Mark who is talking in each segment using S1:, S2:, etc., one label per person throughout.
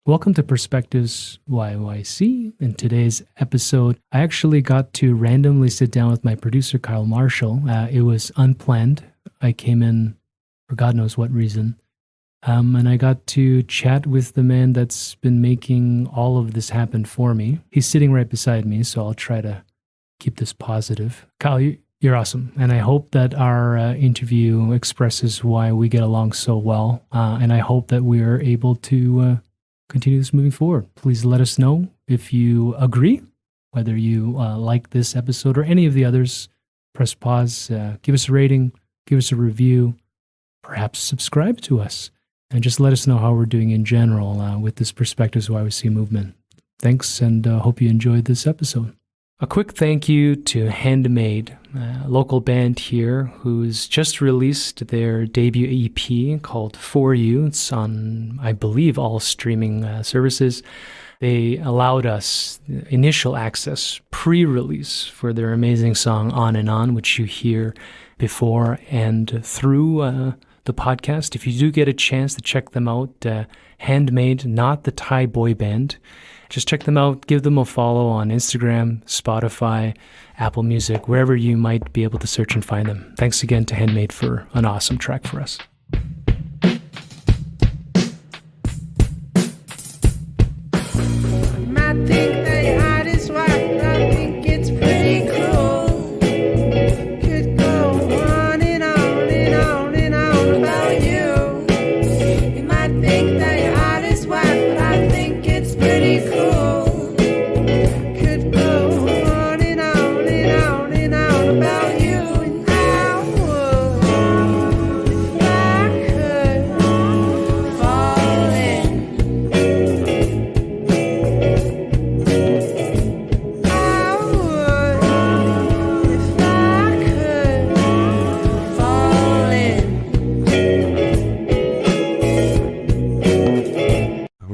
S1: Welcome to Perspectives YYC. In today's episode, I actually got to randomly sit down with my producer, Kyle Marshall. It was unplanned. I came in for God knows what reason. And I got to chat with the man that's been making all of this happen for me. He's sitting right beside me, so I'll try to keep this positive. Kyle, you're awesome. And I hope that our interview expresses why we get along so well. And I hope that we are able to continue this moving forward. Please let us know if you agree, whether you like this episode or any of the others. Press pause, give us a rating, give us a review, perhaps subscribe to us. And just let us know how we're doing in general with this Perspectives YYC movement. Thanks, and hope you enjoyed this episode. A quick thank you to Handmade, a local band here who's just released their debut EP called For You. It's on, I believe, all streaming services. They allowed us initial access, pre-release, for their amazing song On and On, which you hear before and through the podcast. If you do get a chance to check them out, Handmade, not the Thai boy band, just check them out, give them a follow on Instagram, Spotify, Apple Music, wherever you might be able to search and find them. Thanks again to Handmade for an awesome track for us.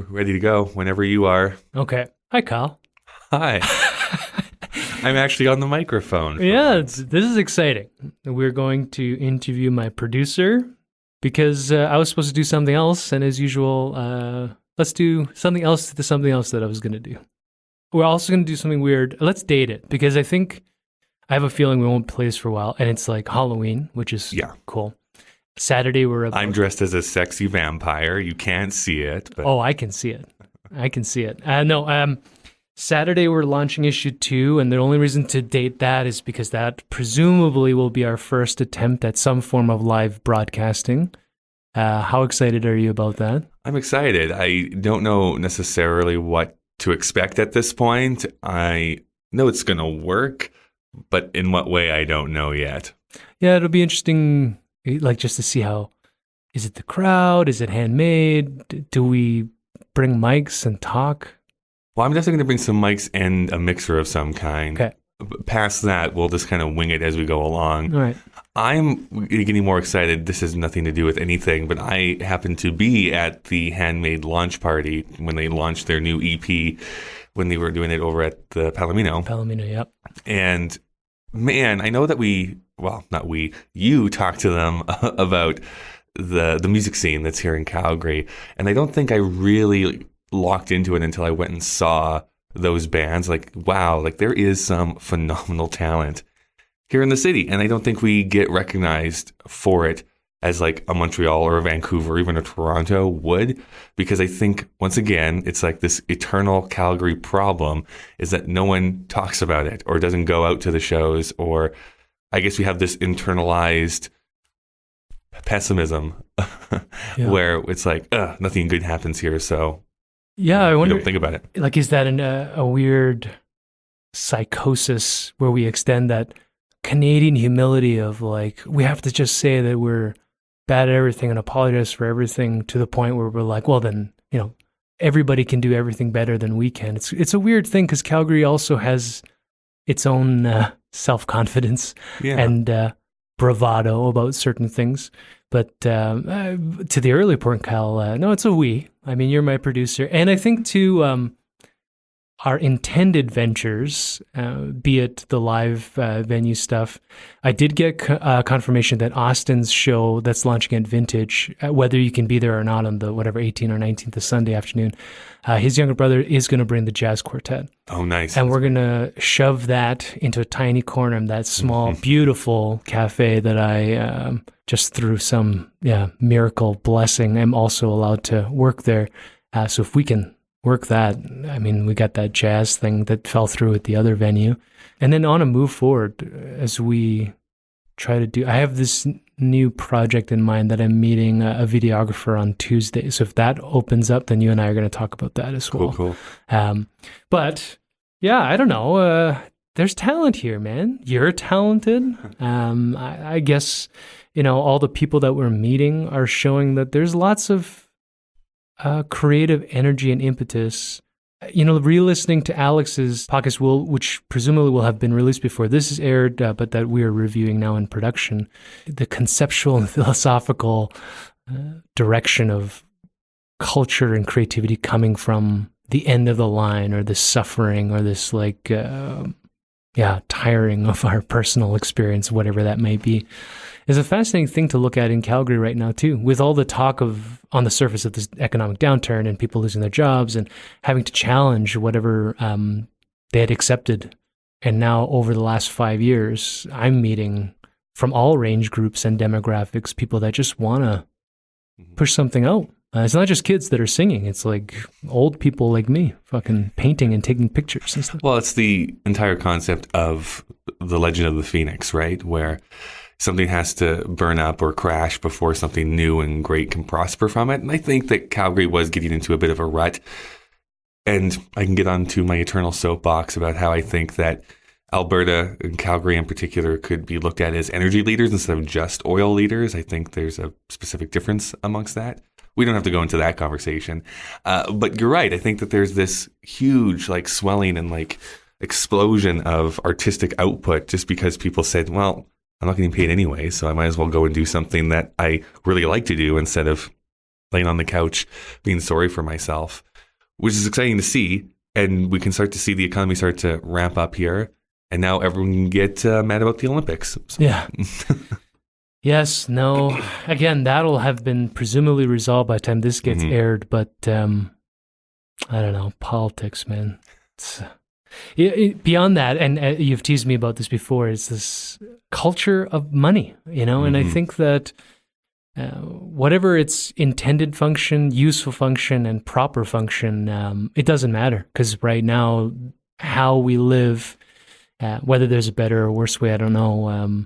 S2: Ready to go whenever you are.
S1: Okay. Hi, Kyle.
S2: Hi. I'm actually on the microphone.
S1: Yeah, this is exciting. We're going to interview my producer because I was supposed to do something else, and as usual, let's do something else to something else that I was going to do. We're also going to do something weird. Let's date it, because I have a feeling we won't play this for a while, and it's like Halloween, which is cool. Saturday, I'm
S2: dressed as a sexy vampire. You can't see it. But...
S1: Oh, I can see it. Saturday, we're launching issue 2, and the only reason to date that is because that presumably will be our first attempt at some form of live broadcasting. How excited are you about that?
S2: I'm excited. I don't know necessarily what to expect at this point. I know it's going to work, but in what way, I don't know yet.
S1: Yeah, it'll be interesting. Like, just to see how, is it the crowd? Is it handmade? Do we bring mics and talk?
S2: Well, I'm definitely going to bring some mics and a mixer of some kind.
S1: Okay.
S2: Past that, we'll just kind of wing it as we go along.
S1: All right. I'm
S2: getting more excited. This has nothing to do with anything, but I happened to be at the Handmade launch party when they launched their new EP, when they were doing it over at the Palomino.
S1: Palomino, yep.
S2: And man, I know that you talked to them about the music scene that's here in Calgary. And I don't think I really locked into it until I went and saw those bands. Like, wow, like there is some phenomenal talent here in the city. And I don't think we get recognized for it as like a Montreal or a Vancouver or even a Toronto would. Because I think, once again, it's like this eternal Calgary problem is that no one talks about it or doesn't go out to the shows, or I guess we have this internalized pessimism where it's like, nothing good happens here. So
S1: I wonder,
S2: we don't think about it.
S1: Like, is that a weird psychosis where we extend that Canadian humility of like, we have to just say that we're bad at everything and apologize for everything, to the point where we're like, well, then, everybody can do everything better than we can. It's a weird thing, because Calgary also has its own self-confidence and bravado about certain things. But to the early point, Cal, no, it's a we. I mean, you're my producer. And I think too, our intended ventures, be it the live venue stuff, I did get confirmation that Austin's show that's launching at Vintage, whether you can be there or not on the 18th or 19th, the Sunday afternoon, his younger brother is going to bring the jazz quartet.
S2: Oh, nice.
S1: And we're going to shove that into a tiny corner in that small, beautiful cafe that I just through some miracle blessing, I'm also allowed to work there. So if we can work that, I mean, we got that jazz thing that fell through at the other venue. And then on a move forward as we try to do, I have this new project in mind that I'm meeting a videographer on Tuesday. So if that opens up, then you and I are going to talk about that as well.
S2: Cool.
S1: But yeah, I don't know. There's talent here, man. You're talented. I guess, all the people that we're meeting are showing that there's lots of creative energy and impetus. Re-listening to Alex's podcast, which presumably will have been released before this is aired, but that we are reviewing now in production, the conceptual and philosophical direction of culture and creativity coming from the end of the line, or this suffering, or this tiring of our personal experience, whatever that may be, is a fascinating thing to look at in Calgary right now too, with all the talk on the surface of this economic downturn and people losing their jobs and having to challenge whatever they had accepted. And now over the last 5 years, I'm meeting from all range groups and demographics, people that just want to push something out. It's not just kids that are singing. It's like old people like me fucking painting and taking pictures and stuff.
S2: Well, it's the entire concept of the Legend of the Phoenix, right? Where something has to burn up or crash before something new and great can prosper from it. And I think that Calgary was getting into a bit of a rut. And I can get onto my eternal soapbox about how I think that Alberta and Calgary in particular could be looked at as energy leaders instead of just oil leaders. I think there's a specific difference amongst that. We don't have to go into that conversation. But you're right. I think that there's this huge swelling and explosion of artistic output just because people said, well, I'm not getting paid anyway, so I might as well go and do something that I really like to do instead of laying on the couch being sorry for myself, which is exciting to see. And we can start to see the economy start to ramp up here. And now everyone can get mad about the Olympics. So.
S1: Yeah. Yes, no. Again, that'll have been presumably resolved by the time this gets aired. But I don't know, politics, man. Beyond that, and you've teased me about this before, is this culture of money, and I think that whatever its intended function, useful function, and proper function, it doesn't matter, because right now, how we live, whether there's a better or worse way, I don't know,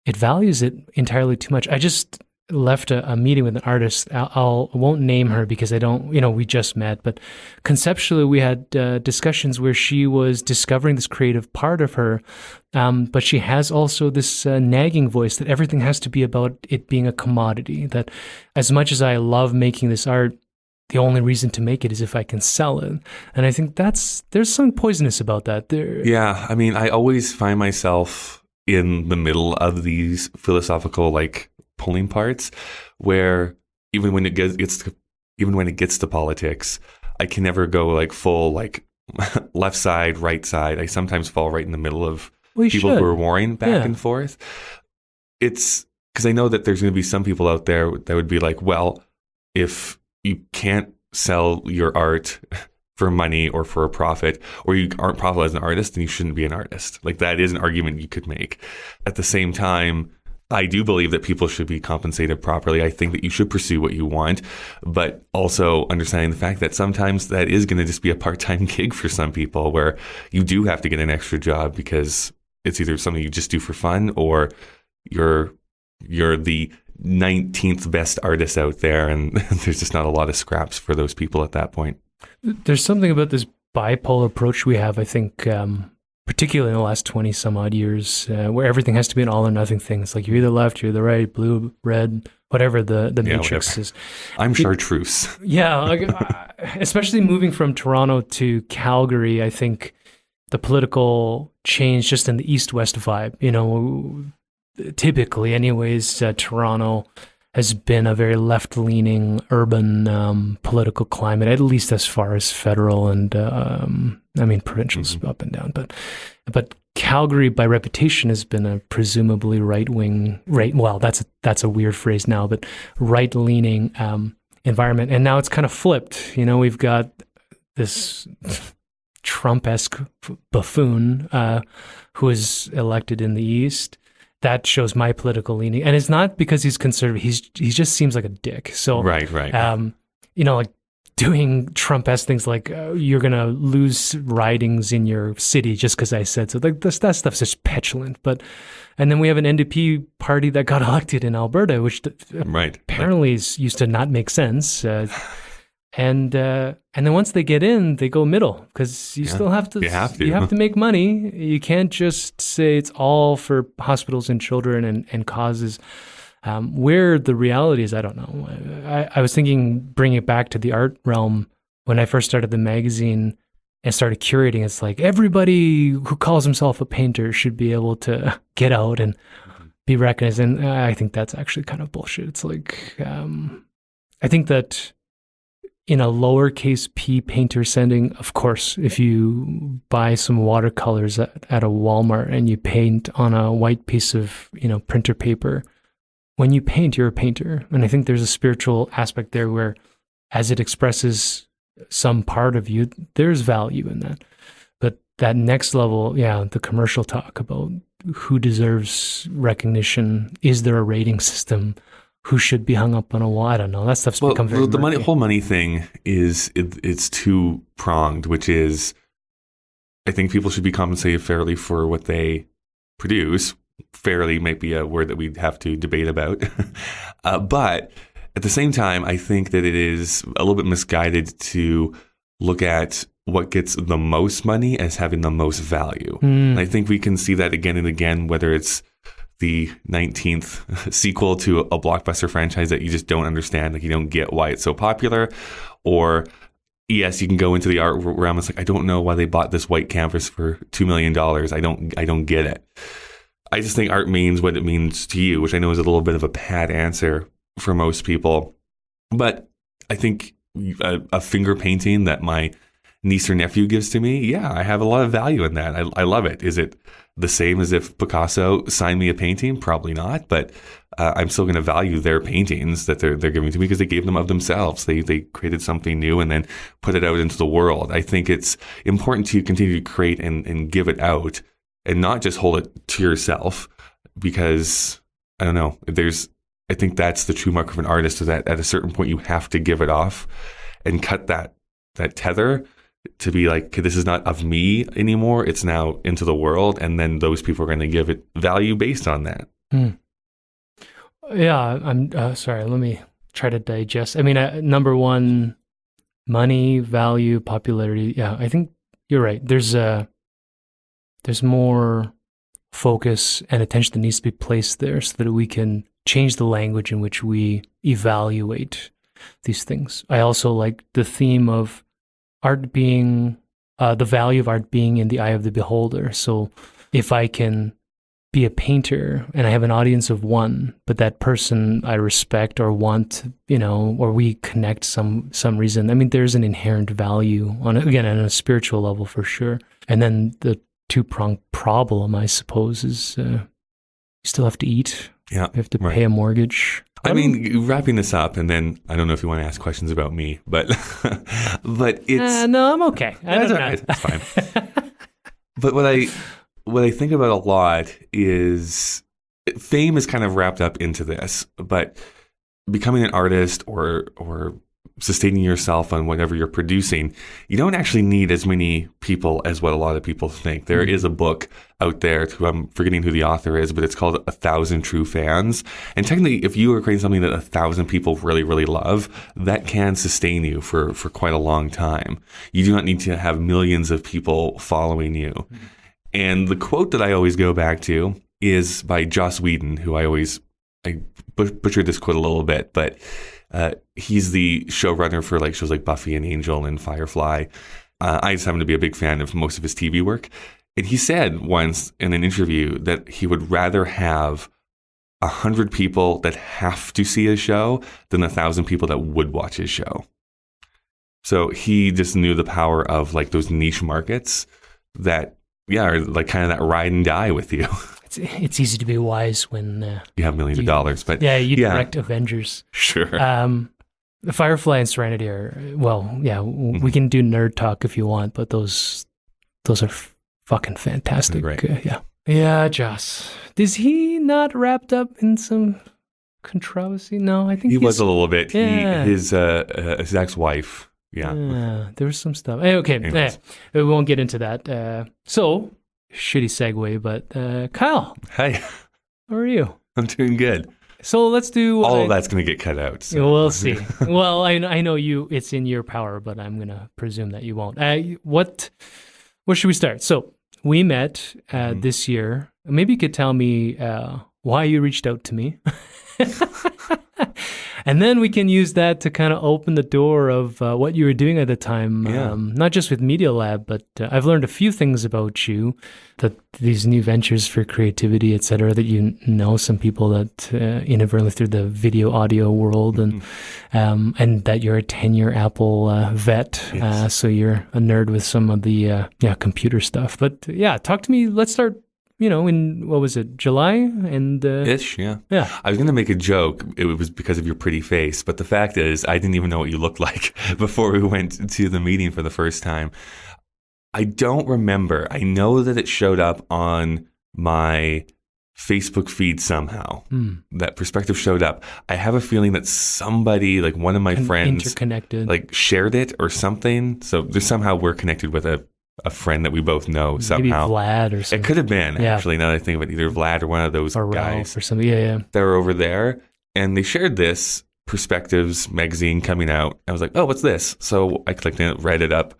S1: it values it entirely too much. I just left a meeting with an artist. I won't name her because I don't, we just met, but conceptually we had discussions where she was discovering this creative part of her, but she has also this nagging voice that everything has to be about it being a commodity, that as much as I love making this art, the only reason to make it is if I can sell it. And I think there's something poisonous about that.
S2: Yeah, I mean, I always find myself in the middle of these philosophical pulling parts, where even when it gets to politics, I can never go full left side, right side. I sometimes fall right in the middle of people who are warring back and forth. It's because I know that there's going to be some people out there that would be like, well, if you can't sell your art for money or for a profit, or you aren't profitable as an artist, then you shouldn't be an artist. That is an argument you could make. At the same time, I do believe that people should be compensated properly. I think that you should pursue what you want, but also understanding the fact that sometimes that is going to just be a part-time gig for some people, where you do have to get an extra job because it's either something you just do for fun, or you're the 19th best artist out there, and there's just not a lot of scraps for those people at that point.
S1: There's something about this bipolar approach we have, I think, particularly in the last 20 some odd years, where everything has to be an all or nothing thing. It's like you're either left, you're either right, blue, red, whatever the matrix is.
S2: I'm chartreuse.
S1: Yeah, especially moving from Toronto to Calgary, I think the political change just in the east-west vibe, typically anyways, Toronto has been a very left-leaning urban political climate, at least as far as federal and provincial's up and down. But Calgary, by reputation, has been a presumably right-wing, well, that's a weird phrase now, but right-leaning environment. And now it's kind of flipped. We've got this Trump-esque buffoon who was elected in the East. That shows my political leaning, and it's not because he's conservative. He just seems like a dick. So
S2: right.
S1: Like doing Trump-esque things like you're gonna lose ridings in your city just because I said so. Like that stuff's just petulant. And then we have an NDP party that got elected in Alberta, which apparently used to not make sense. And then once they get in, they go middle because you still have to. You have to make money. You can't just say it's all for hospitals and children and causes. Where the reality is, I don't know. I was thinking, bring it back to the art realm. When I first started the magazine and started curating, it's like everybody who calls himself a painter should be able to get out and be recognized. And I think that's actually kind of bullshit. It's like I think that. In a lowercase p painter setting, of course, if you buy some watercolors at a Walmart and you paint on a white piece of, printer paper, when you paint, you're a painter. And I think there's a spiritual aspect there where as it expresses some part of you, there's value in that. But that next level, the commercial talk about who deserves recognition, is there a rating system? Who should be hung up on a wall? I don't know. That stuff's become very murky.
S2: Whole money thing is it's two pronged, which is I think people should be compensated fairly for what they produce. Fairly might be a word that we'd have to debate about, but at the same time, I think that it is a little bit misguided to look at what gets the most money as having the most value. And I think we can see that again and again, whether it's the 19th sequel to a blockbuster franchise that you just don't understand, like you don't get why it's so popular, or yes, you can go into the art realm. It's like, I don't know why they bought this white canvas for $2 million. I don't get it. I just think art means what it means to you, which I know is a little bit of a pat answer for most people. But I think a finger painting that my niece or nephew gives to me, I have a lot of value in that. I love it. Is it the same as if Picasso signed me a painting? Probably not, but I'm still going to value their paintings that they're giving to me because they gave them of themselves. They created something new and then put it out into the world. I think it's important to continue to create and give it out and not just hold it to yourself, because I don't know, I think that's the true mark of an artist, is that at a certain point you have to give it off and cut that tether to be like, okay, this is not of me anymore. It's now into the world. And then those people are going to give it value based on that.
S1: Yeah, I'm sorry. Let me try to digest. I mean, number one, money, value, popularity. Yeah, I think you're right. There's more focus and attention that needs to be placed there so that we can change the language in which we evaluate these things. I also like the theme of art being, the value of art being in the eye of the beholder. So if I can be a painter and I have an audience of one, but that person I respect or want, or we connect some reason, I mean, there's an inherent value on a spiritual level for sure. And then the two-pronged problem, I suppose, is you still have to eat.
S2: Yeah,
S1: you have to pay a mortgage.
S2: I mean, wrapping this up, and then I don't know if you want to ask questions about me, but it's
S1: no, I'm okay.
S2: That's all right. That's fine. But what I think about a lot is fame is kind of wrapped up into this, but becoming an artist or sustaining yourself on whatever you're producing, you don't actually need as many people as what a lot of people think. There is a book out there, I'm forgetting who the author is, but it's called 1,000 True Fans. And technically, if you are creating something that 1,000 people really, really love, that can sustain you for quite a long time. You do not need to have millions of people following you. Mm-hmm. And the quote that I always go back to is by Joss Whedon, who I butchered this quote a little bit, but he's the showrunner for shows like Buffy and Angel and Firefly. I just happen to be a big fan of most of his TV work. And he said once in an interview that he would rather have 100 people that have to see his show than 1,000 people that would watch his show. So he just knew the power of like those niche markets that, are like kind of that ride and die with you.
S1: It's easy to be wise when
S2: you have millions of dollars, but
S1: you direct Avengers.
S2: Sure.
S1: Firefly and Serenity are, we can do nerd talk if you want, but those are fucking fantastic.
S2: Right.
S1: Yeah, Joss. Is he not wrapped up in some controversy? No, I think
S2: he was a little bit.
S1: Yeah.
S2: His ex-wife. Yeah.
S1: There was some stuff. Okay. We won't get into that. So, shitty segue, but Kyle.
S2: Hey.
S1: How are you?
S2: I'm doing good.
S1: So let's do...
S2: All of that's going to get cut out. So.
S1: We'll see. Well, I know it's in your power, but I'm going to presume that you won't. What should we start? So we met this year. Maybe you could tell me why you reached out to me. And then we can use that to kind of open the door of what you were doing at the time, not just with Media Lab, but I've learned a few things about you, that these new ventures for creativity, et cetera, that you know some people that inadvertently through the video audio world, and that you're a 10-year Apple vet,
S2: yes.
S1: So you're a nerd with some of the computer stuff. But talk to me. Let's start. In, what was it, July? And
S2: Ish, yeah.
S1: Yeah.
S2: I was going to make a joke. It was because of your pretty face. But the fact is, I didn't even know what you looked like before we went to the meeting for the first time. I don't remember. I know that it showed up on my Facebook feed somehow. That perspective showed up. I have a feeling that somebody, like one of my friends,
S1: interconnected,
S2: like shared it or something. So there's somehow we're connected with a friend that we both know somehow.
S1: Maybe Vlad or something.
S2: It could have been, actually, now that I think of it, either Vlad or one of those
S1: or
S2: guys.
S1: Ralph or something. Yeah.
S2: They were over there, and they shared this Perspectives magazine coming out. I was like, oh, what's this? So I clicked in it, read it up,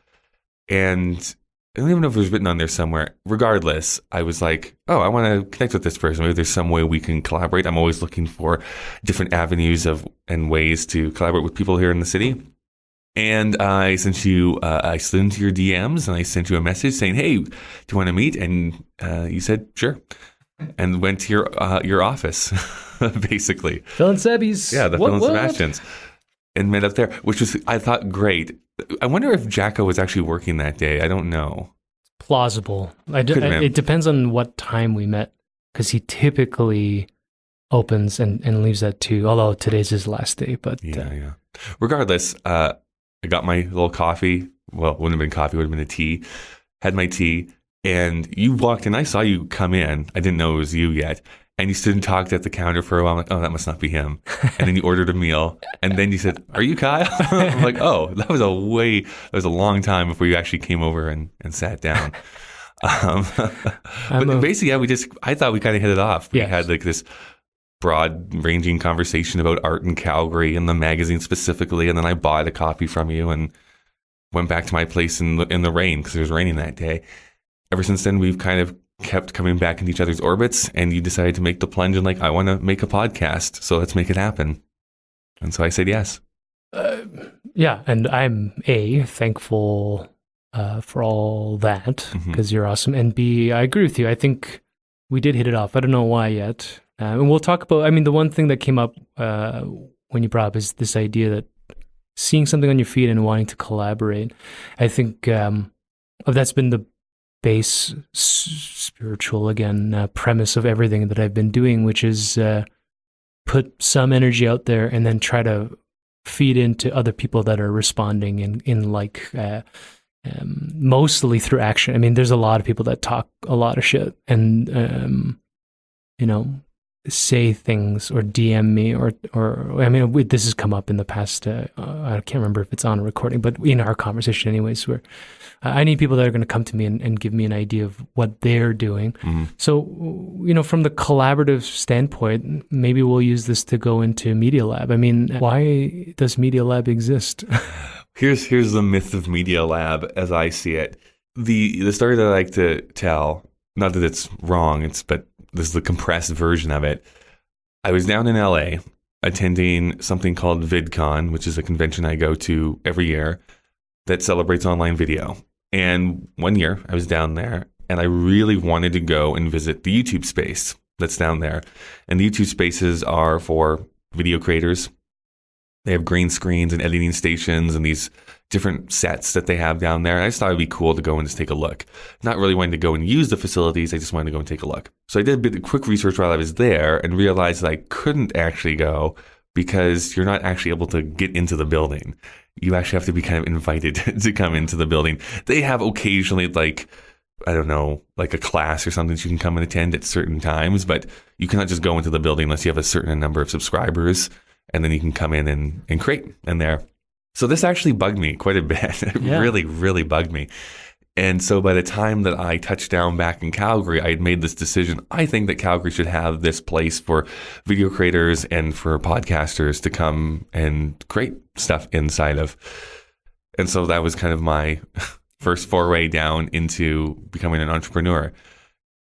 S2: and I don't even know if it was written on there somewhere. Regardless, I was like, oh, I want to connect with this person. Maybe there's some way we can collaborate. I'm always looking for different avenues and ways to collaborate with people here in the city. And I sent you, I slid into your DMs and I sent you a message saying, hey, do you want to meet? And you said, sure. And went to your office, basically.
S1: Phil and Sebby's.
S2: Yeah, the Phil and Sebastian's. And met up there, which was, I thought, great. I wonder if Jacko was actually working that day. I don't know.
S1: Plausible. It depends on what time we met, because he typically opens and leaves at 2, although today's his last day. But
S2: yeah. Regardless, I got my little coffee. Well, it wouldn't have been coffee, it would have been a tea. Had my tea, and you walked in. I saw you come in. I didn't know it was you yet. And you stood and talked at the counter for a while. I'm like, oh, that must not be him. And then you ordered a meal. And then you said, are you Kyle? I'm like, oh, that was a long time before you actually came over and sat down. But basically, I thought we kind of hit it off. We had like this broad-ranging conversation about art in Calgary and the magazine specifically, and then I bought a copy from you and went back to my place in the rain because it was raining that day. Ever since then, we've kind of kept coming back into each other's orbits, and you decided to make the plunge and like, I want to make a podcast, so let's make it happen. And so I said yes.
S1: And I'm thankful for all that, because you're awesome, and B, I agree with you. I think we did hit it off. I don't know why yet. And we'll talk about, the one thing that came up when you brought up is this idea that seeing something on your feed and wanting to collaborate. I think that's been the base spiritual, premise of everything that I've been doing, which is put some energy out there and then try to feed into other people that are responding in mostly through action. There's a lot of people that talk a lot of shit and, say things or DM me or this has come up in the past. I can't remember if it's on a recording, but in our conversation anyways, where I need people that are going to come to me and give me an idea of what they're doing. So, from the collaborative standpoint, maybe we'll use this to go into Media Lab. Why does Media Lab exist?
S2: Here's the myth of Media Lab as I see it. The story that I like to tell, not that it's wrong, but this is the compressed version of it. I was down in LA attending something called VidCon, which is a convention I go to every year that celebrates online video. And one year I was down there and I really wanted to go and visit the YouTube space. that's down there. And the YouTube spaces are for video creators. They have green screens and editing stations and these different sets that they have down there. And I just thought it'd be cool to go and just take a look. Not really wanting to go and use the facilities. I just wanted to go and take a look. So I did a bit of quick research while I was there and realized that I couldn't actually go because you're not actually able to get into the building. You actually have to be kind of invited to come into the building. They have occasionally like a class or something that you can come and attend at certain times, but you cannot just go into the building unless you have a certain number of subscribers, and then you can come in and create in there. So this actually bugged me quite a bit. It really, really bugged me. And so by the time that I touched down back in Calgary, I had made this decision. I think that Calgary should have this place for video creators and for podcasters to come and create stuff inside of. And so that was kind of my first foray down into becoming an entrepreneur.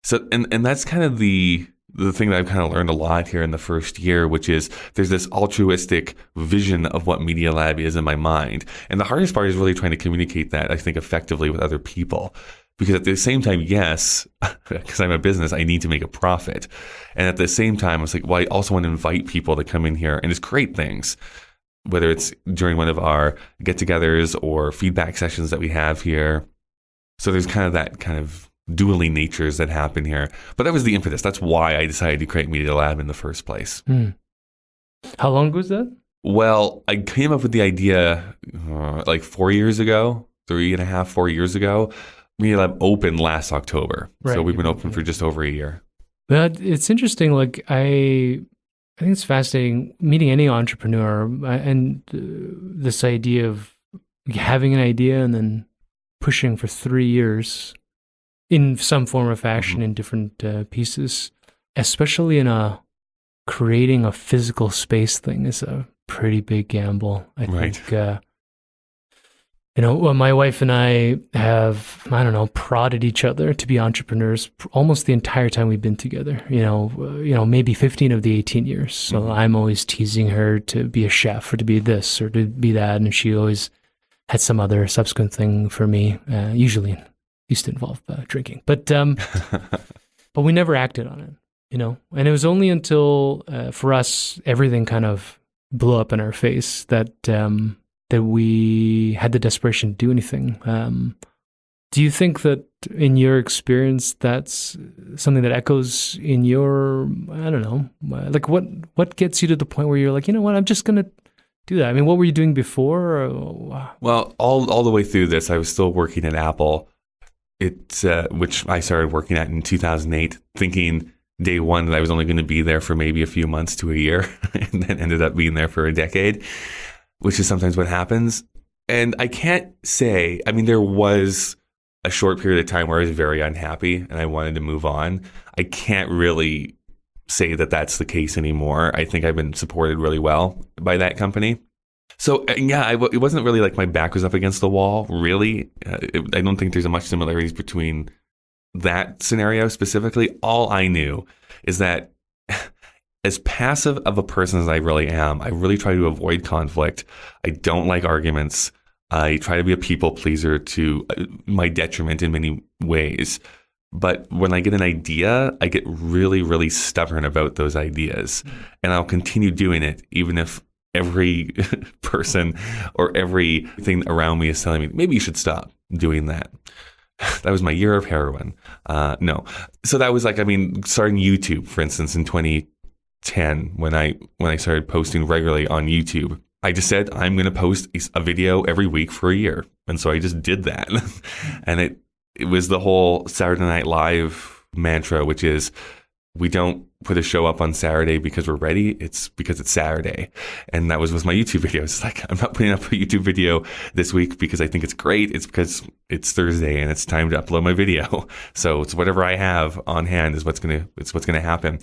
S2: So, and that's kind of the thing that I've kind of learned a lot here in the first year, which is there's this altruistic vision of what Media Lab is in my mind. And the hardest part is really trying to communicate that, I think, effectively with other people. Because at the same time, yes, because I'm a business, I need to make a profit. And at the same time, I was like, well, I also want to invite people to come in here and just create things, whether it's during one of our get-togethers or feedback sessions that we have here. So there's kind of that kind of dueling natures that happen here. But that was the impetus. That's why I decided to create Media Lab in the first place.
S1: How long was that?
S2: Well, I came up with the idea like 4 years ago, 3.5, 4 years ago. Media Lab opened last October. Right. So we've been open for just over a year.
S1: But it's interesting. Like I think it's fascinating meeting any entrepreneur and this idea of having an idea and then pushing for 3 years in some form or fashion in different pieces, especially in creating a physical space thing is a pretty big gamble. I think, my wife and I have, prodded each other to be entrepreneurs almost the entire time we've been together, maybe 15 of the 18 years. So I'm always teasing her to be a chef or to be this or to be that. And she always had some other subsequent thing for me, usually used to involve drinking, but we never acted on it, and it was only until for us, everything kind of blew up in our face that we had the desperation to do anything. Do you think that in your experience, that's something that echoes in your, like what gets you to the point where you're like, you know what, I'm just going to do that? I mean, what were you doing before?
S2: Well, all the way through this, I was still working at Apple. Which I started working at in 2008, thinking day one that I was only going to be there for maybe a few months to a year, and then ended up being there for a decade, which is sometimes what happens. And I can't say, there was a short period of time where I was very unhappy and I wanted to move on. I can't really say that that's the case anymore. I think I've been supported really well by that company. So, it wasn't really like my back was up against the wall, really. I don't think there's much similarities between that scenario specifically. All I knew is that as passive of a person as I really am, I really try to avoid conflict. I don't like arguments. I try to be a people pleaser to my detriment in many ways. But when I get an idea, I get really, really stubborn about those ideas. And I'll continue doing it, even if every person or everything around me is telling me, maybe you should stop doing that. That was my year of heroin. No. So that was starting YouTube, for instance, in 2010, when I started posting regularly on YouTube. I just said, I'm going to post a video every week for a year. And so I just did that. And it was the whole Saturday Night Live mantra, which is, we don't put a show up on Saturday because we're ready. It's because it's Saturday. And that was with my YouTube videos. It's like, I'm not putting up a YouTube video this week because I think it's great. It's because it's Thursday and it's time to upload my video. So it's whatever I have on hand is what's going to happen.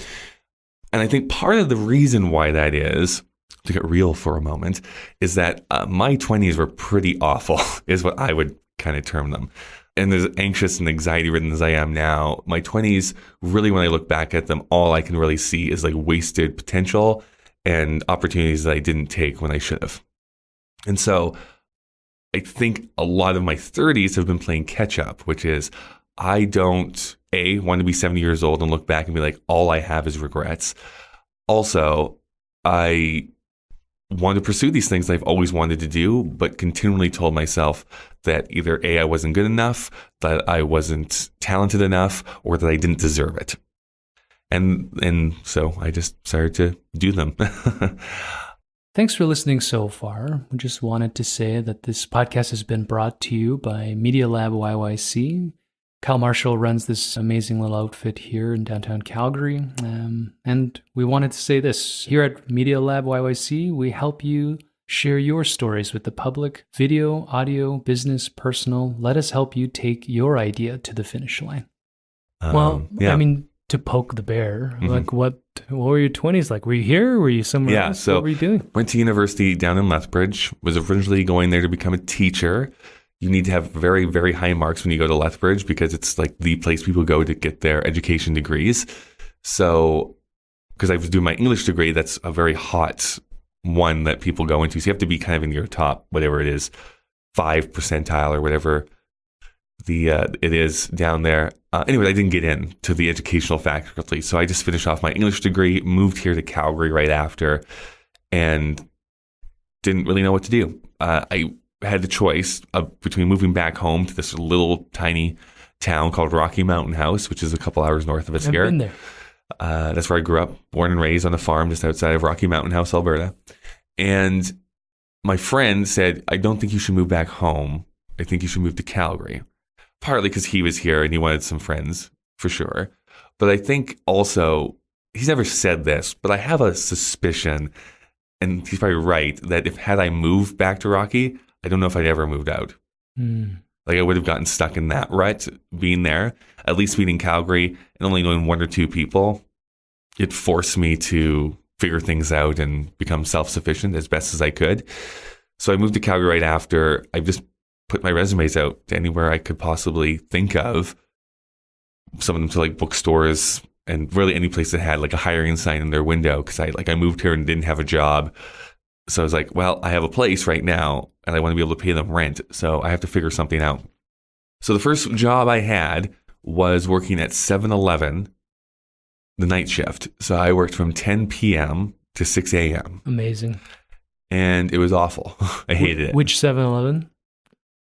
S2: And I think part of the reason why that is, to get real for a moment, is that my 20s were pretty awful, is what I would kind of term them. And as anxious and anxiety-ridden as I am now, my 20s, really, when I look back at them, all I can really see is like wasted potential and opportunities that I didn't take when I should have. And so I think a lot of my 30s have been playing catch up, which is I don't want to be 70 years old and look back and be like, all I have is regrets. Also, I want to pursue these things I've always wanted to do, but continually told myself that either A, I wasn't good enough, that I wasn't talented enough, or that I didn't deserve it. And so I just started to do them.
S1: Thanks for listening so far. We just wanted to say that this podcast has been brought to you by Media Lab YYC. Kyle Marshall runs this amazing little outfit here in downtown Calgary. And we wanted to say this. Here at Media Lab YYC, we help you share your stories with the public. Video, audio, business, personal. Let us help you take your idea to the finish line. I mean, to poke the bear, like what were your 20s like? Were you here? Were you somewhere else?
S2: So
S1: what were you doing?
S2: Went to university down in Lethbridge, was originally going there to become a teacher. You need to have very, very high marks when you go to Lethbridge because it's like the place people go to get their education degrees. So, because I was doing my English degree, that's a very hot one that people go into. So you have to be kind of in your top, whatever it is, 5 percentile or whatever it is down there. Anyway, I didn't get in to the educational faculty. So I just finished off my English degree, moved here to Calgary right after, and didn't really know what to do. I had the choice between moving back home to this little tiny town called Rocky Mountain House, which is a couple hours north of us here.
S1: I've been there.
S2: That's where I grew up, born and raised on a farm just outside of Rocky Mountain House, Alberta. And my friend said, I don't think you should move back home. I think you should move to Calgary. Partly because he was here and he wanted some friends, for sure. But I think also, he's never said this, but I have a suspicion, and he's probably right, that had I moved back to Rocky, I don't know if I'd ever moved out. Like I would have gotten stuck in that rut being there. At least being in Calgary and only knowing one or two people, it forced me to figure things out and become self-sufficient as best as I could. So I moved to Calgary right after. I just put my resumes out to anywhere I could possibly think of. Some of them to like bookstores and really any place that had like a hiring sign in their window, because I moved here and didn't have a job. So I was like, well, I have a place right now and I want to be able to pay them rent. So I have to figure something out. So the first job I had was working at 7-Eleven, the night shift. So I worked from 10 p.m. to 6 a.m.
S1: Amazing.
S2: And it was awful. I hated it.
S1: Which 7-Eleven?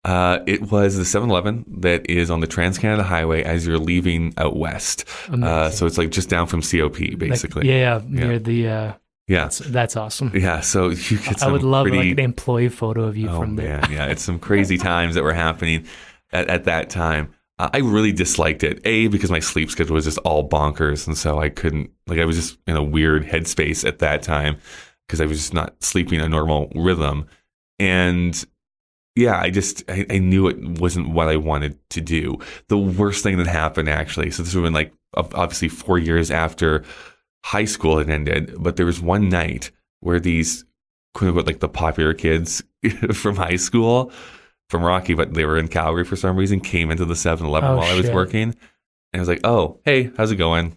S2: It was the 7-Eleven that is on the Trans-Canada Highway as you're leaving out west. So it's like just down from COP, basically.
S1: Like, near the...
S2: Yeah,
S1: that's awesome.
S2: Yeah, so you get some
S1: I would love like an employee photo of you from there.
S2: Yeah, it's some crazy times that were happening at that time. I really disliked it. A, because my sleep schedule was just all bonkers, and so I couldn't, like, I was just in a weird headspace at that time because I was just not sleeping a normal rhythm. And yeah, I knew it wasn't what I wanted to do. The worst thing that happened, actually, so this would have been like obviously 4 years after high school had ended, but there was one night where these quote unquote like the popular kids from high school from Rocky, but they were in Calgary for some reason, came into the 7-Eleven while I was working. And I was like, oh, hey, how's it going?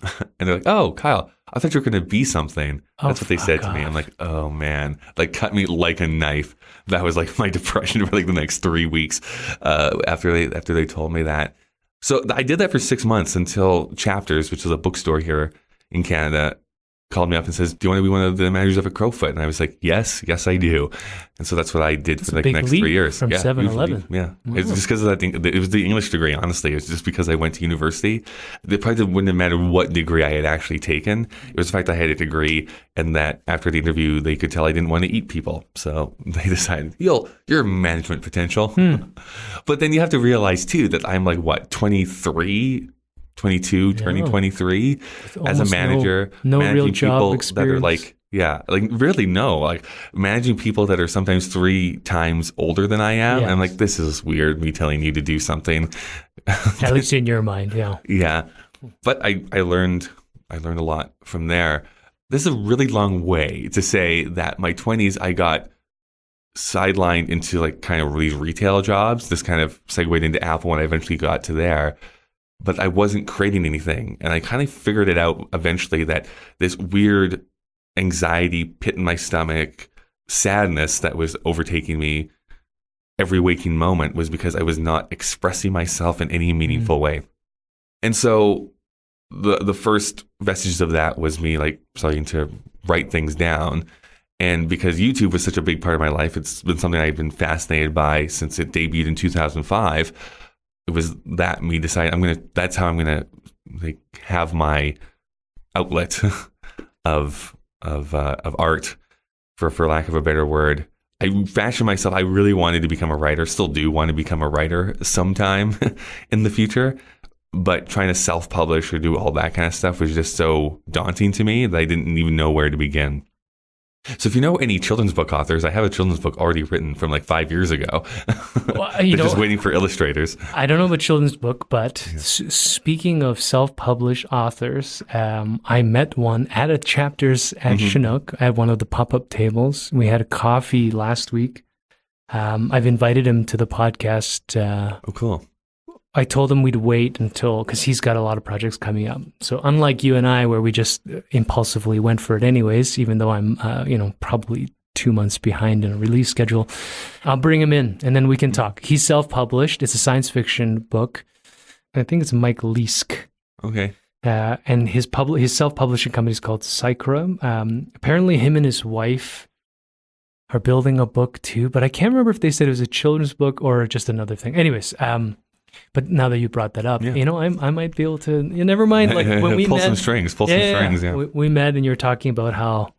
S2: And they're like, oh, Kyle, I thought you were going to be something. That's what they said to me. I'm like, oh man, like cut me like a knife. That was like my depression for like the next 3 weeks after they told me that. So I did that for 6 months until Chapters, which is a bookstore here in Canada, called me up and says, do you want to be one of the managers of a Crowfoot? And I was like, yes, I do. And so that's what I did for like the next 3 years.
S1: From 7-Eleven.
S2: Yeah. Wow. It's just because of that thing. It was the English degree, honestly. It was just because I went to university. It probably wouldn't have mattered what degree I had actually taken. It was the fact I had a degree and that after the interview, they could tell I didn't want to eat people. So they decided, you're management potential. But then you have to realize too that I'm like, what, 22, turning 23 as a manager,
S1: no
S2: managing
S1: real job
S2: people
S1: experience.
S2: that are really like managing people that are sometimes 3 times older than I am.
S1: Yes.
S2: I'm like, this is weird, me telling you to do something.
S1: At least in your mind, yeah.
S2: Yeah. But I learned a lot from there. This is a really long way to say that my 20s, I got sidelined into like kind of these retail jobs. This kind of segued into Apple when I eventually got to there. But I wasn't creating anything. And I kind of figured it out eventually that this weird anxiety, pit in my stomach, sadness that was overtaking me every waking moment was because I was not expressing myself in any meaningful way. And so the first vestiges of that was me like starting to write things down. And because YouTube was such a big part of my life, it's been something I've been fascinated by since it debuted in 2005. It was that me deciding that's how I'm gonna like have my outlet of art, for lack of a better word. I fashioned myself. I really wanted to become a writer. Still do want to become a writer sometime in the future. But trying to self-publish or do all that kind of stuff was just so daunting to me that I didn't even know where to begin. So if you know any children's book authors, I have a children's book already written from like 5 years ago. Well, They're just waiting for illustrators.
S1: I don't know about children's book, but speaking of self-published authors, I met one at a Chapters at Chinook at one of the pop-up tables. We had a coffee last week. I've invited him to the podcast.
S2: Oh, cool.
S1: I told him we'd wait until, because he's got a lot of projects coming up. So unlike you and I, where we just impulsively went for it anyways, even though I'm, probably 2 months behind in a release schedule, I'll bring him in and then we can talk. He's self-published. It's a science fiction book. I think it's Mike Leask.
S2: Okay.
S1: And his self-publishing company is called Psychra. Apparently him and his wife are building a book too, but I can't remember if they said it was a children's book or just another thing. Anyways, but now that you brought that up, I might be able to. Never mind. Like when we
S2: pull
S1: met,
S2: some strings. Yeah.
S1: We met, and you were talking about how,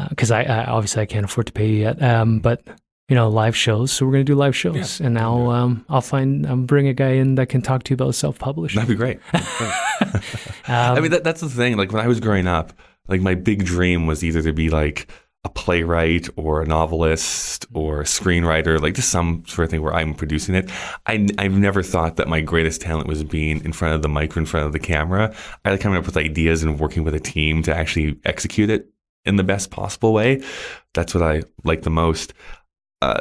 S1: because I obviously I can't afford to pay you yet, but live shows. So we're gonna do live shows, and now I'll bring a guy in that can talk to you about self-publishing.
S2: That'd be great. I mean, that's the thing. Like when I was growing up, like my big dream was either to be like a playwright or a novelist or a screenwriter, like just some sort of thing where I'm producing it. I've never thought that my greatest talent was being in front of the mic or in front of the camera. I like coming up with ideas and working with a team to actually execute it in the best possible way. That's what I like the most.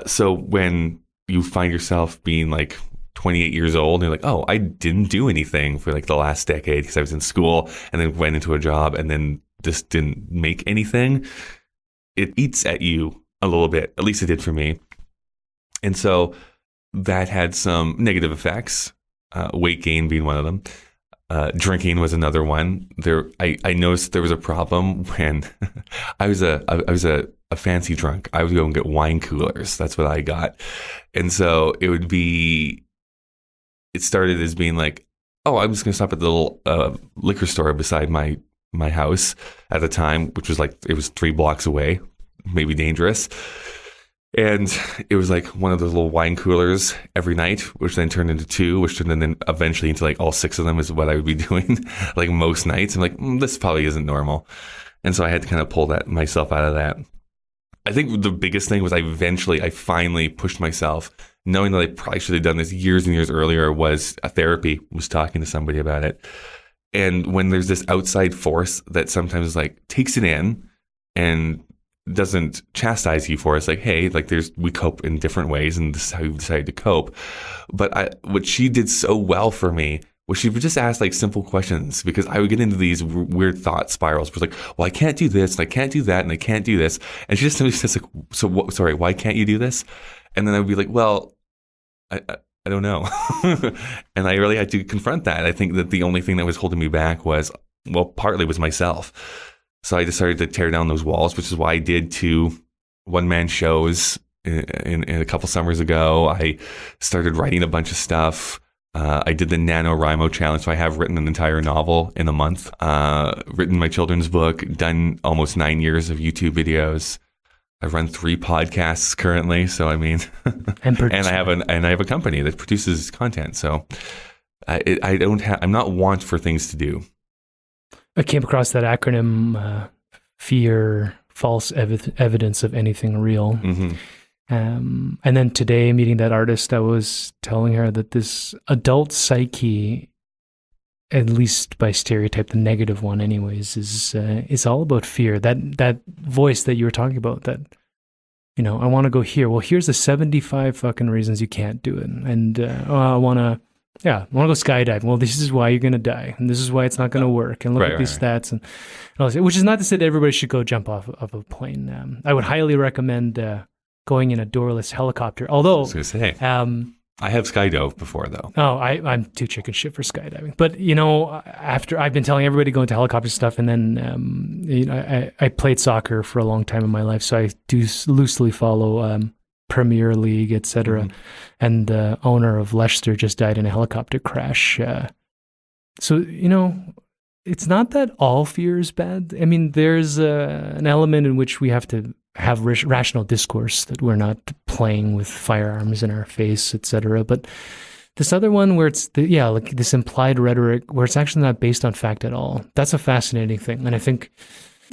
S2: So when you find yourself being like 28 years old and you're like, oh, I didn't do anything for like the last decade because I was in school and then went into a job and then just didn't make anything, it eats at you a little bit. At least it did for me. And so that had some negative effects, weight gain being one of them. Drinking was another one. I noticed there was a problem when I was a fancy drunk. I would go and get wine coolers. That's what I got. And so it started as being like, oh, I'm just going to stop at the little liquor store beside my house at the time, which was like, it was 3 blocks away, maybe dangerous. And it was like one of those little wine coolers every night, which then turned into 2, which turned then eventually into like all 6 of them is what I would be doing like most nights. I'm like, this probably isn't normal. And so I had to kind of pull myself out of that. I think the biggest thing was I finally pushed myself, knowing that I probably should have done this years and years earlier, was a therapy, was talking to somebody about it. And when there's this outside force that sometimes like takes it in and doesn't chastise you for it, it's like, hey, like we cope in different ways and this is how we've decided to cope. But what she did so well for me was she would just ask like simple questions, because I would get into these weird thought spirals. It was like, well, I can't do this and I can't do that and I can't do this. And she just simply says like, so what, sorry, why can't you do this? And then I would be like, well, I don't know. And I really had to confront that. I think that the only thing that was holding me back partly was myself. So I decided to tear down those walls, which is why I did 2 one-man shows in a couple summers ago. I started writing a bunch of stuff. I did the NaNoWriMo challenge. So I have written an entire novel in a month, written my children's book, done almost 9 years of YouTube videos. I run 3 podcasts currently, so I mean, and I have a company that produces content. So I'm not want for things to do.
S1: I came across that acronym, fear, false evidence of anything real. Mm-hmm. And then today, meeting that artist, I was telling her that this adult psyche, at least by stereotype, the negative one anyways, is all about fear. That voice that you were talking about, that, I want to go here. Well, here's the 75 fucking reasons you can't do it. And I want to go skydiving. Well, this is why you're going to die. And this is why it's not going to work. And look at these stats. And all this, which is not to say that everybody should go jump off of a plane. I would highly recommend going in a doorless helicopter. Although,
S2: I was going to say, I have skydove before, though.
S1: Oh, I'm too chicken shit for skydiving. But, you know, after I've been telling everybody to go into helicopter stuff, and then, you know, I played soccer for a long time in my life, so I do loosely follow Premier League, etc. And the owner of Leicester just died in a helicopter crash. So, you know, it's not that all fear is bad. I mean, there's an element in which we have to have rational discourse, that we're not playing with firearms in our face, etc. But this other one where it's like this implied rhetoric where it's actually not based on fact at all. That's a fascinating thing. And I think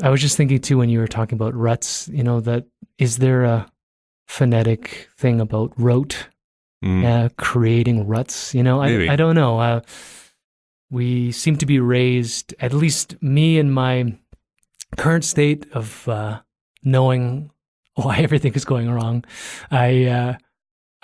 S1: I was just thinking too, when you were talking about ruts, you know, that is there a phonetic thing about rote creating ruts? You know, I don't know. We seem to be raised, at least me in my current state of knowing why everything is going wrong. I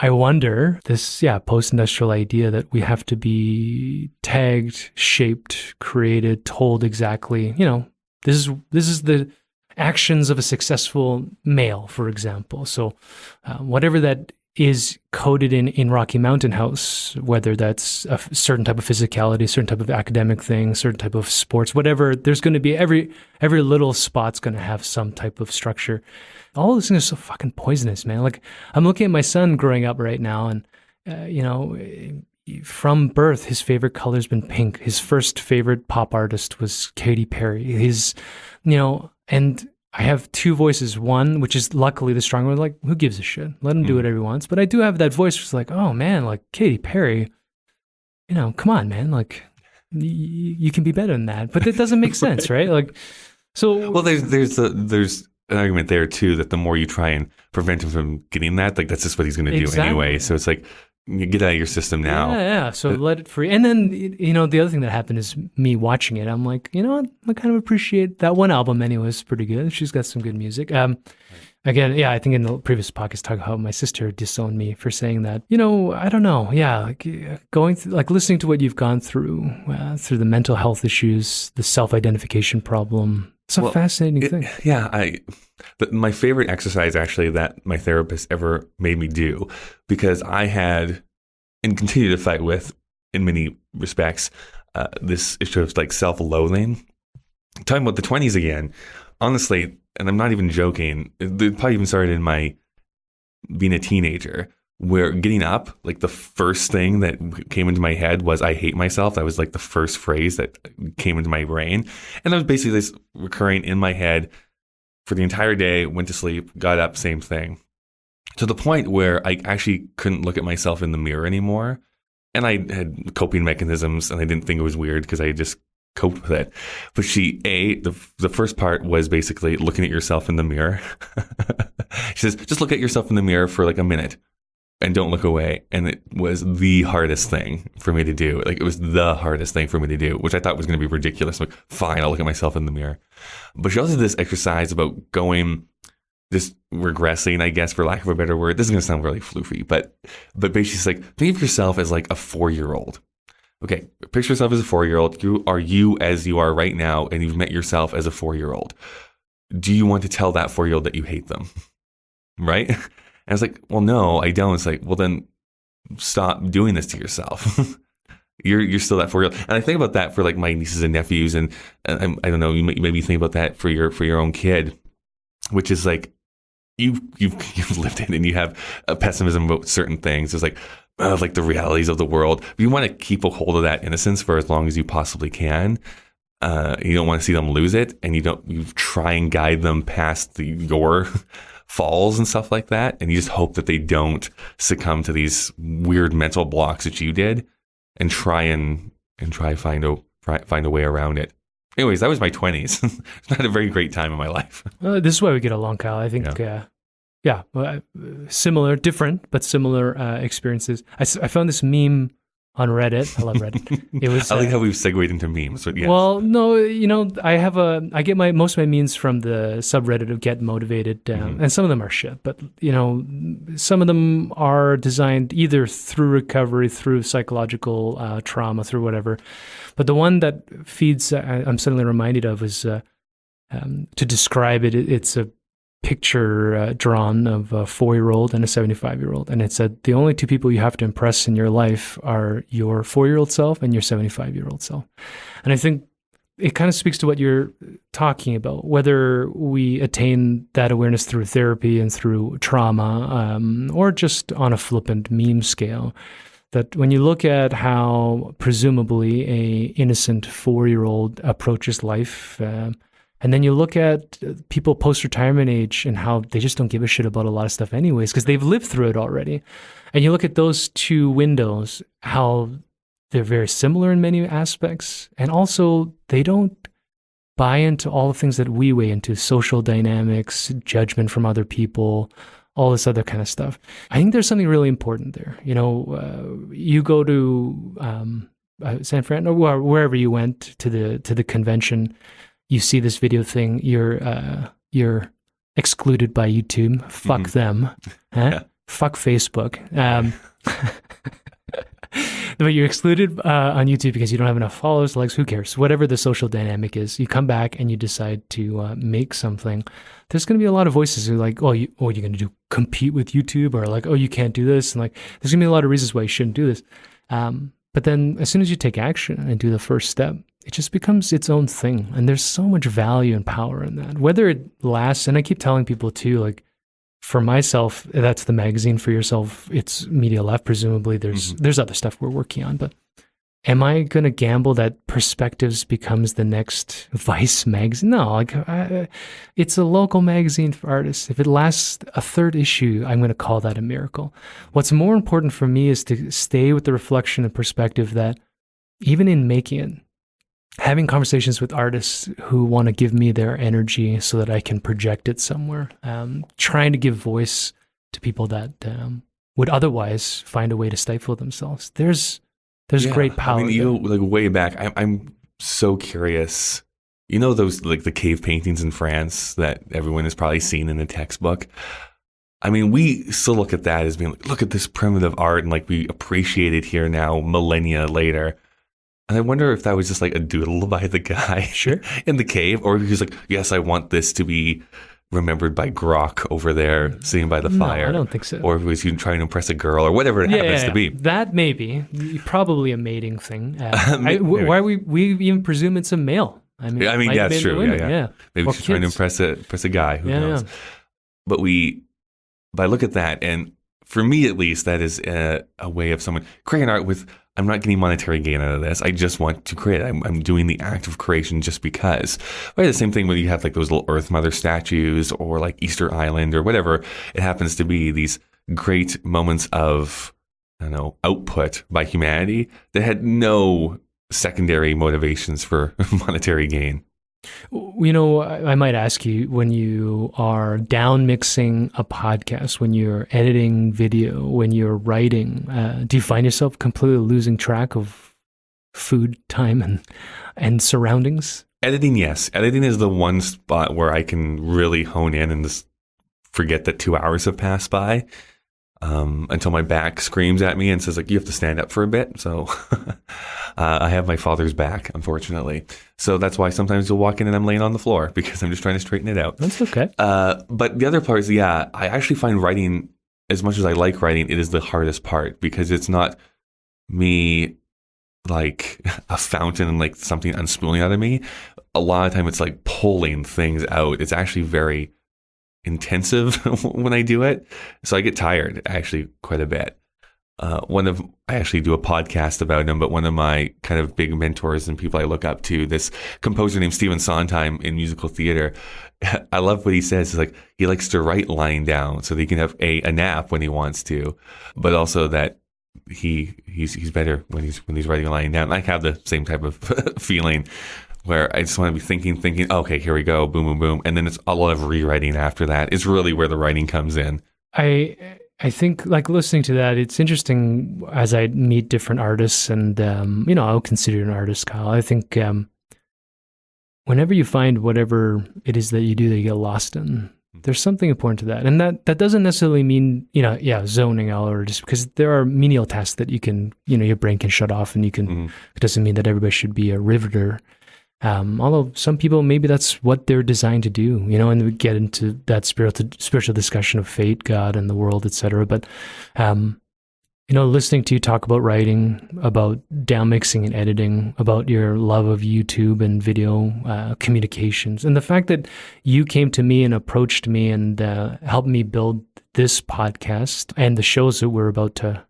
S1: wonder this, post-industrial idea that we have to be tagged, shaped, created, told exactly, you know, this is the actions of a successful male, for example. So whatever that is coded in Rocky Mountain House, whether that's a certain type of physicality, certain type of academic thing, certain type of sports, whatever, there's going to be every little spot's going to have some type of structure. All this thing is so fucking poisonous, man. Like, I'm looking at my son growing up right now, and you know, from birth, his favorite color's been pink. His first favorite pop artist was Katy Perry. You know, and I have two voices. One, which is luckily the stronger one, like, who gives a shit? Let him do whatever he wants. But I do have that voice which is like, oh man, like Katy Perry, you know, come on, man. Like, you can be better than that. But it doesn't make sense, right? Like, so.
S2: Well, there's an argument there too, that the more you try and prevent him from getting that, like, that's just what he's going to do anyway. So it's like, you get out of your system now.
S1: Yeah. So let it free. And then, you know, the other thing that happened is me watching it. I'm like, you know what? I kind of appreciate that one album anyway. It's pretty good. She's got some good music. Again, I think in the previous podcast, talk about how my sister disowned me for saying that. You know, I don't know. Yeah, like going through, like listening to what you've gone through the mental health issues, the self-identification problem. It's a fascinating thing.
S2: Yeah, my favorite exercise actually that my therapist ever made me do, because I had and continue to fight with, in many respects, this issue of like self-loathing. Talking about the 20s again, honestly, and I'm not even joking, it probably even started in my being a teenager, where getting up, like the first thing that came into my head was, I hate myself. That was like the first phrase that came into my brain. And that was basically this recurring in my head for the entire day, went to sleep, got up, same thing. To the point where I actually couldn't look at myself in the mirror anymore. And I had coping mechanisms, and I didn't think it was weird because I just coped with it. But the first part was basically looking at yourself in the mirror. She says, just look at yourself in the mirror for like a minute and don't look away. And it was the hardest thing for me to do. Like, it was the hardest thing for me to do, which I thought was going to be ridiculous. I'm like, fine, I'll look at myself in the mirror. But she also did this exercise about just regressing, I guess, for lack of a better word. This is going to sound really floofy, but basically she's like, think of yourself as like a 4-year-old. Okay, picture yourself as a 4-year-old. You as you are right now, and you've met yourself as a 4-year-old. Do you want to tell that 4-year-old that you hate them? Right? And I was like, well, no, I don't. It's like, well, then stop doing this to yourself. You're still that 4-year-old. And I think about that for like my nieces and nephews, and I don't know, you maybe think about that for your own kid, which is like, you've lived it, and you have a pessimism about certain things. It's like the realities of the world. You want to keep a hold of that innocence for as long as you possibly can. You don't want to see them lose it, and you try and guide them past your falls and stuff like that. And you just hope that they don't succumb to these weird mental blocks that you did, and try find a way around it. Anyways, that was my 20s. It's not a very great time in my life.
S1: This is why we get along, Kyle. I think, similar, different, but similar experiences. I found this meme on Reddit. I love Reddit. It was.
S2: I like how we've segued into memes. But yes.
S1: Well, no, you know, I get most of my memes from the subreddit of Get Motivated, and some of them are shit. But you know, some of them are designed either through recovery, through psychological trauma, through whatever. But the one that feeds, I'm suddenly reminded of, is to describe it. It's a picture drawn of a 4-year-old and a 75-year-old. And it said, the only two people you have to impress in your life are your 4-year-old self and your 75-year-old self. And I think it kind of speaks to what you're talking about, whether we attain that awareness through therapy and through trauma, or just on a flippant meme scale. That when you look at how presumably a innocent 4-year-old approaches life, and then you look at people post-retirement age and how they just don't give a shit about a lot of stuff anyways, because they've lived through it already. And you look at those two windows, how they're very similar in many aspects. And also they don't buy into all the things that we weigh into: social dynamics, judgment from other people, all this other kind of stuff. I think there's something really important there. You go to San Fran or wherever you went to the convention, you see this video thing, you're excluded by YouTube. Fuck them. Huh? Yeah. Fuck Facebook. But you're excluded on YouTube because you don't have enough followers, likes, who cares? Whatever the social dynamic is, you come back and you decide to make something. There's going to be a lot of voices who are like, you're going to compete with YouTube, or like, you can't do this. And like, there's going to be a lot of reasons why you shouldn't do this. But then as soon as you take action and do the first step, it just becomes its own thing. And there's so much value and power in that. Whether it lasts, and I keep telling people too, like, for myself, that's the magazine. For yourself, it's Media Left. Presumably there's other stuff we're working on, but am I going to gamble that Perspectives becomes the next Vice magazine? No, it's a local magazine for artists. If it lasts a third issue, I'm going to call that a miracle. What's more important for me is to stay with the reflection and perspective that even in making it, having conversations with artists who want to give me their energy so that I can project it somewhere, trying to give voice to people that would otherwise find a way to stifle themselves. There's great power.
S2: I mean, like way back, I'm so curious. You know those like the cave paintings in France that everyone has probably seen in the textbook? I mean, we still look at that as being like, look at this primitive art, and like we appreciate it here now, millennia later. And I wonder if that was just like a doodle by the guy in the cave, or if he's like, yes, I want this to be remembered by Grok over there sitting by the fire.
S1: No, I don't think so.
S2: Or if it was you trying to impress a girl or whatever it happens to be.
S1: That maybe. Probably a mating thing. Why we even presume it's a male? I mean, yeah, it's true. Yeah. Maybe she's trying to impress a guy. Who knows? Yeah.
S2: But I look at that, and for me at least, that is a way of someone creating art with, I'm not getting monetary gain out of this. I just want to create. I'm doing the act of creation just because. Right, the same thing when you have like those little Earth Mother statues, or like Easter Island, or whatever it happens to be. These great moments of, output by humanity that had no secondary motivations for monetary gain.
S1: I might ask you, when you are down mixing a podcast, when you're editing video, when you're writing, do you find yourself completely losing track of food, time, and surroundings?
S2: Editing, yes. Editing is the one spot where I can really hone in and just forget that 2 hours have passed by. Until my back screams at me and says, like, you have to stand up for a bit. So I have my father's back, unfortunately. So that's why sometimes you'll walk in and I'm laying on the floor, because I'm just trying to straighten it out.
S1: That's okay.
S2: But the other part is, I actually find writing, as much as I like writing, it is the hardest part, because it's not me like a fountain and like something unspooling out of me. A lot of time it's like pulling things out. It's actually very intensive when I do it. So I get tired actually quite a bit. I actually do a podcast about him, but one of my kind of big mentors and people I look up to, this composer named Stephen Sondheim in musical theater. I love what he says. It's like he likes to write lying down so that he can have a nap when he wants to, but also that he's better when he's writing lying down. I have the same type of feeling, where I just want to be thinking, okay, here we go, boom, boom, boom. And then it's a lot of rewriting after that. It's really where the writing comes in.
S1: I think, like, listening to that, it's interesting as I meet different artists, and, I'll consider you an artist, Kyle. I think whenever you find whatever it is that you do that you get lost in, there's something important to that. And that doesn't necessarily mean, zoning out, or just because there are menial tasks that you can, your brain can shut off, and you can, it doesn't mean that everybody should be a riveter. Although some people, maybe that's what they're designed to do, and we get into that spiritual discussion of fate, God, and the world, etc. But, listening to you talk about writing, about down mixing and editing, about your love of YouTube and video communications, and the fact that you came to me and approached me and helped me build this podcast and the shows that we're about to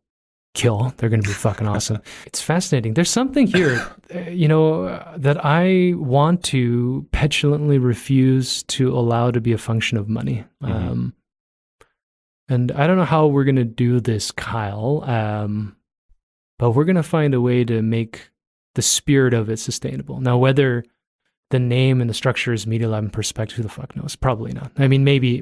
S1: kill. They're going to be fucking awesome. It's fascinating. There's something here, that I want to petulantly refuse to allow to be a function of money. Mm-hmm. And I don't know how we're going to do this, Kyle, but we're going to find a way to make the spirit of it sustainable. Now, whether the name and the structure is Media Lab and Perspective, who the fuck knows? Probably not. I mean, maybe,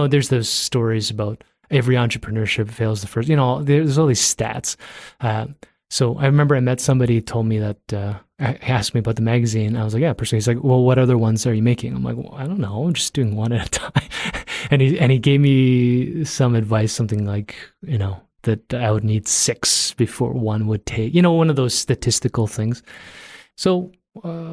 S1: there's those stories about every entrepreneurship fails the first, there's all these stats. So I remember I met somebody who told me that, asked me about the magazine. I was like, yeah, personally. He's like, well, what other ones are you making? I'm like, well, I don't know. I'm just doing one at a time. and he gave me some advice, something like, that I would need 6 before one would take, one of those statistical things. So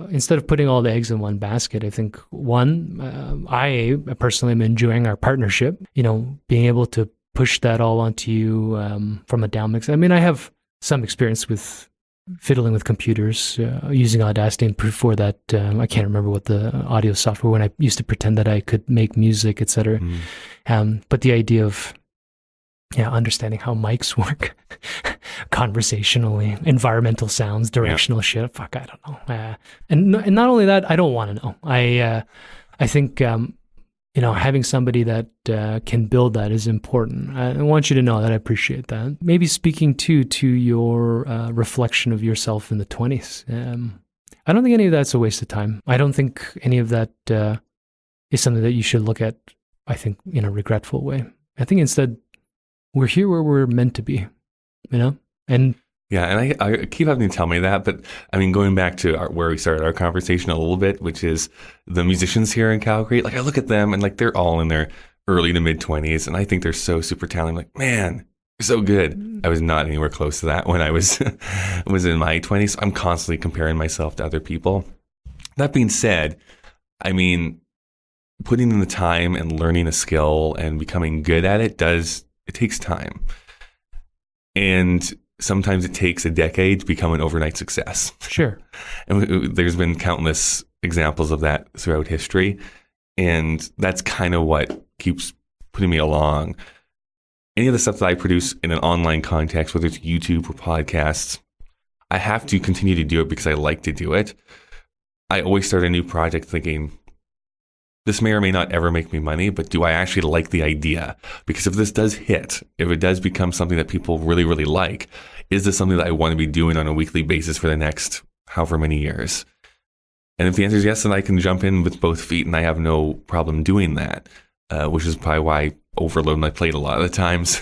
S1: instead of putting all the eggs in one basket, I think I personally am enjoying our partnership, being able to push that all onto you from a down mix. I mean, I have some experience with fiddling with computers, using Audacity, and before that, I can't remember what the audio software, when I used to pretend that I could make music, etc. But the idea of understanding how mics work conversationally, environmental sounds, directional shit. Fuck, I don't know. And not only that, I don't want to know. I think, having somebody that can build that is important. I want you to know that I appreciate that. Maybe speaking to your reflection of yourself in the 20s. I don't think any of that's a waste of time. I don't think any of that is something that you should look at, I think, in a regretful way. I think instead, we're here where we're meant to be, And
S2: yeah, and I keep having to tell me that, but I mean, going back to where we started our conversation a little bit, which is the musicians here in Calgary, like I look at them and like they're all in their early to mid 20s, and I think they're so super talented. I'm like, man, you're so good. I was not anywhere close to that when I was in my 20s. I'm constantly comparing myself to other people. That being said, I mean, putting in the time and learning a skill and becoming good at it takes time. And sometimes it takes a decade to become an overnight success.
S1: Sure.
S2: And there's been countless examples of that throughout history. And that's kind of what keeps putting me along. Any of the stuff that I produce in an online context, whether it's YouTube or podcasts, I have to continue to do it because I like to do it. I always start a new project thinking, this may or may not ever make me money, but do I actually like the idea? Because if this does hit, if it does become something that people really, really like, is this something that I want to be doing on a weekly basis for the next however many years? And if the answer is yes, then I can jump in with both feet and I have no problem doing that, which is probably why I overload my plate a lot of the times,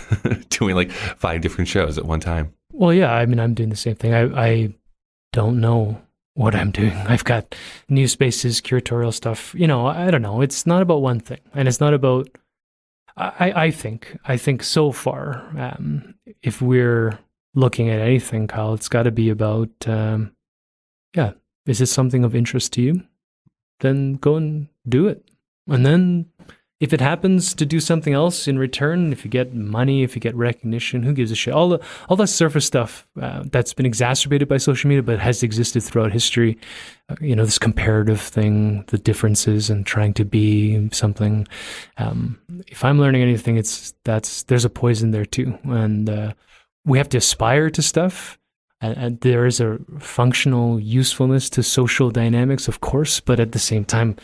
S2: doing like 5 different shows at one time.
S1: Well, yeah, I mean, I'm doing the same thing. I don't know what I'm doing. I've got new spaces, curatorial stuff. I don't know. It's not about one thing, and it's not about. I think so far, if we're looking at anything, Kyle, it's got to be about. Is it something of interest to you? Then go and do it, and then if it happens to do something else in return, if you get money, if you get recognition, who gives a shit? All the surface stuff that's been exacerbated by social media, but has existed throughout history. This comparative thing, the differences, and trying to be something. If I'm learning anything, there's a poison there too, and we have to aspire to stuff. And there is a functional usefulness to social dynamics, of course, but at the same time,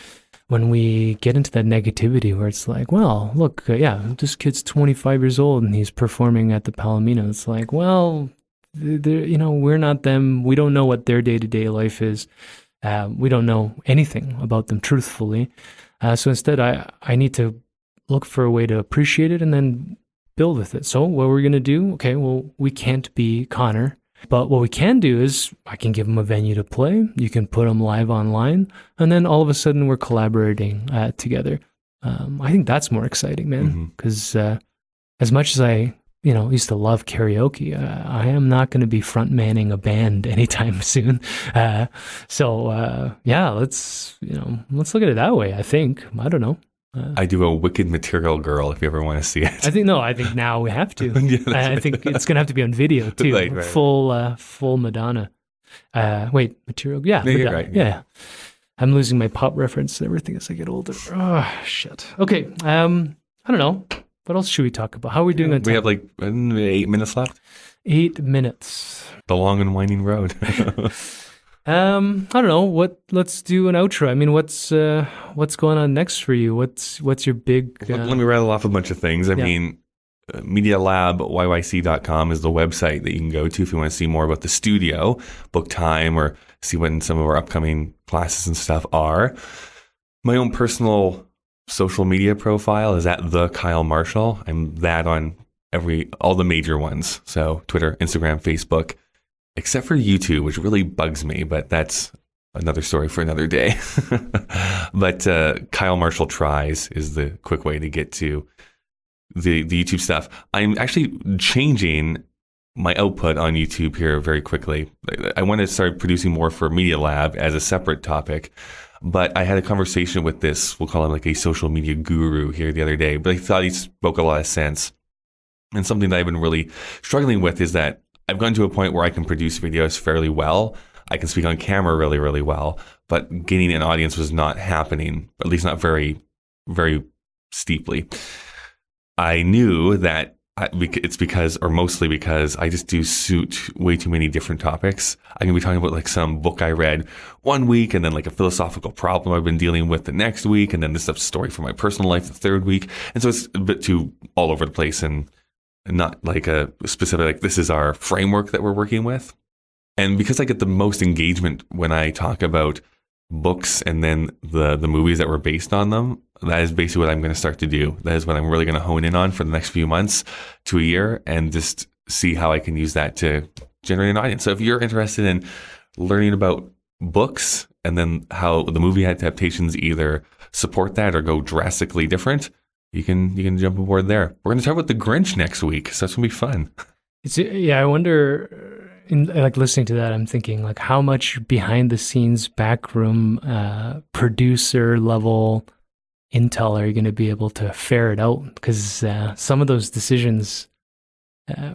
S1: when we get into that negativity where it's like, well, look, this kid's 25 years old and he's performing at the Palomino. It's like, well, we're not them. We don't know what their day-to-day life is. We don't know anything about them truthfully. So instead, I need to look for a way to appreciate it and then build with it. So what we're going to do, okay, well, we can't be Connor. But what we can do is I can give them a venue to play. You can put them live online. And then all of a sudden we're collaborating together. I think that's more exciting, man. Because as much as I, used to love karaoke. I am not going to be front manning a band anytime soon. Yeah, let's look at it that way. I think. I don't know.
S2: I do a Wicked Material Girl if you ever want to see it.
S1: I think now we have to.
S2: Yeah,
S1: I think it's going to have to be on video too.
S2: Right.
S1: Full Madonna. Wait, Material. Yeah,
S2: you're
S1: Madonna.
S2: right.
S1: Yeah. I'm losing my pop reference and everything as I get older. Oh, shit. Okay. I don't know. What else should we talk about? How are we doing on time?
S2: We have like 8 minutes left.
S1: 8 minutes.
S2: The long and winding road.
S1: I don't know. Let's do an outro. I mean, what's going on next for you? What's your big...
S2: Let me rattle off a bunch of things. I mean, Media Lab, YYC.com is the website that you can go to if you want to see more about the studio, book time, or see when some of our upcoming classes and stuff are. My own personal social media profile is at the Kyle Marshall. I'm that on all the major ones. So Twitter, Instagram, Facebook, except for YouTube, which really bugs me, but that's another story for another day. But Kyle Marshall Tries is the quick way to get to the YouTube stuff. I'm actually changing my output on YouTube here very quickly. I want to start producing more for Media Lab as a separate topic, but I had a conversation with this, we'll call him like a social media guru here the other day, but I thought he spoke a lot of sense. And something that I've been really struggling with is that I've gotten to a point where I can produce videos fairly well. I can speak on camera really, really well, but gaining an audience was not happening, at least not very, very steeply. I knew that it's mostly because I just do suit way too many different topics. I can be talking about like some book I read one week, and then like a philosophical problem I've been dealing with the next week, and then this story from my personal life the third week. And so it's a bit too all over the place and not like a specific, like this is our framework that we're working with. And because I get the most engagement when I talk about books and then the movies that were based on them, that is basically what I'm going to start to do. That is what I'm really going to hone in on for the next few months to a year, and just see how I can use that to generate an audience. So if you're interested in learning about books and then how the movie adaptations either support that or go drastically different, you can jump aboard there. We're going to talk about The Grinch next week, so that's going to be fun.
S1: I wonder... like listening to that, I'm thinking like how much behind the scenes backroom producer level intel are you going to be able to ferret out? Because some of those decisions,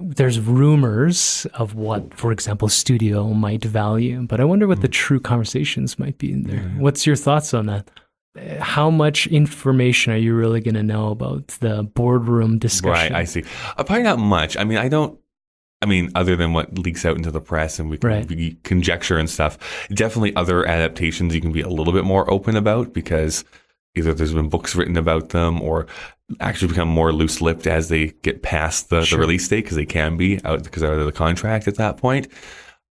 S1: there's rumors of what, for example, studio might value, but I wonder what the true conversations might be in there. Mm-hmm. What's your thoughts on that? How much information are you really going to know about the boardroom discussion?
S2: Right, I see. Probably not much. Other than what leaks out into the press and we can conjecture and stuff, definitely other adaptations you can be a little bit more open about, because either there's been books written about them or actually become more loose-lipped as they get past the release date, because they can be out because they're out of the contract at that point.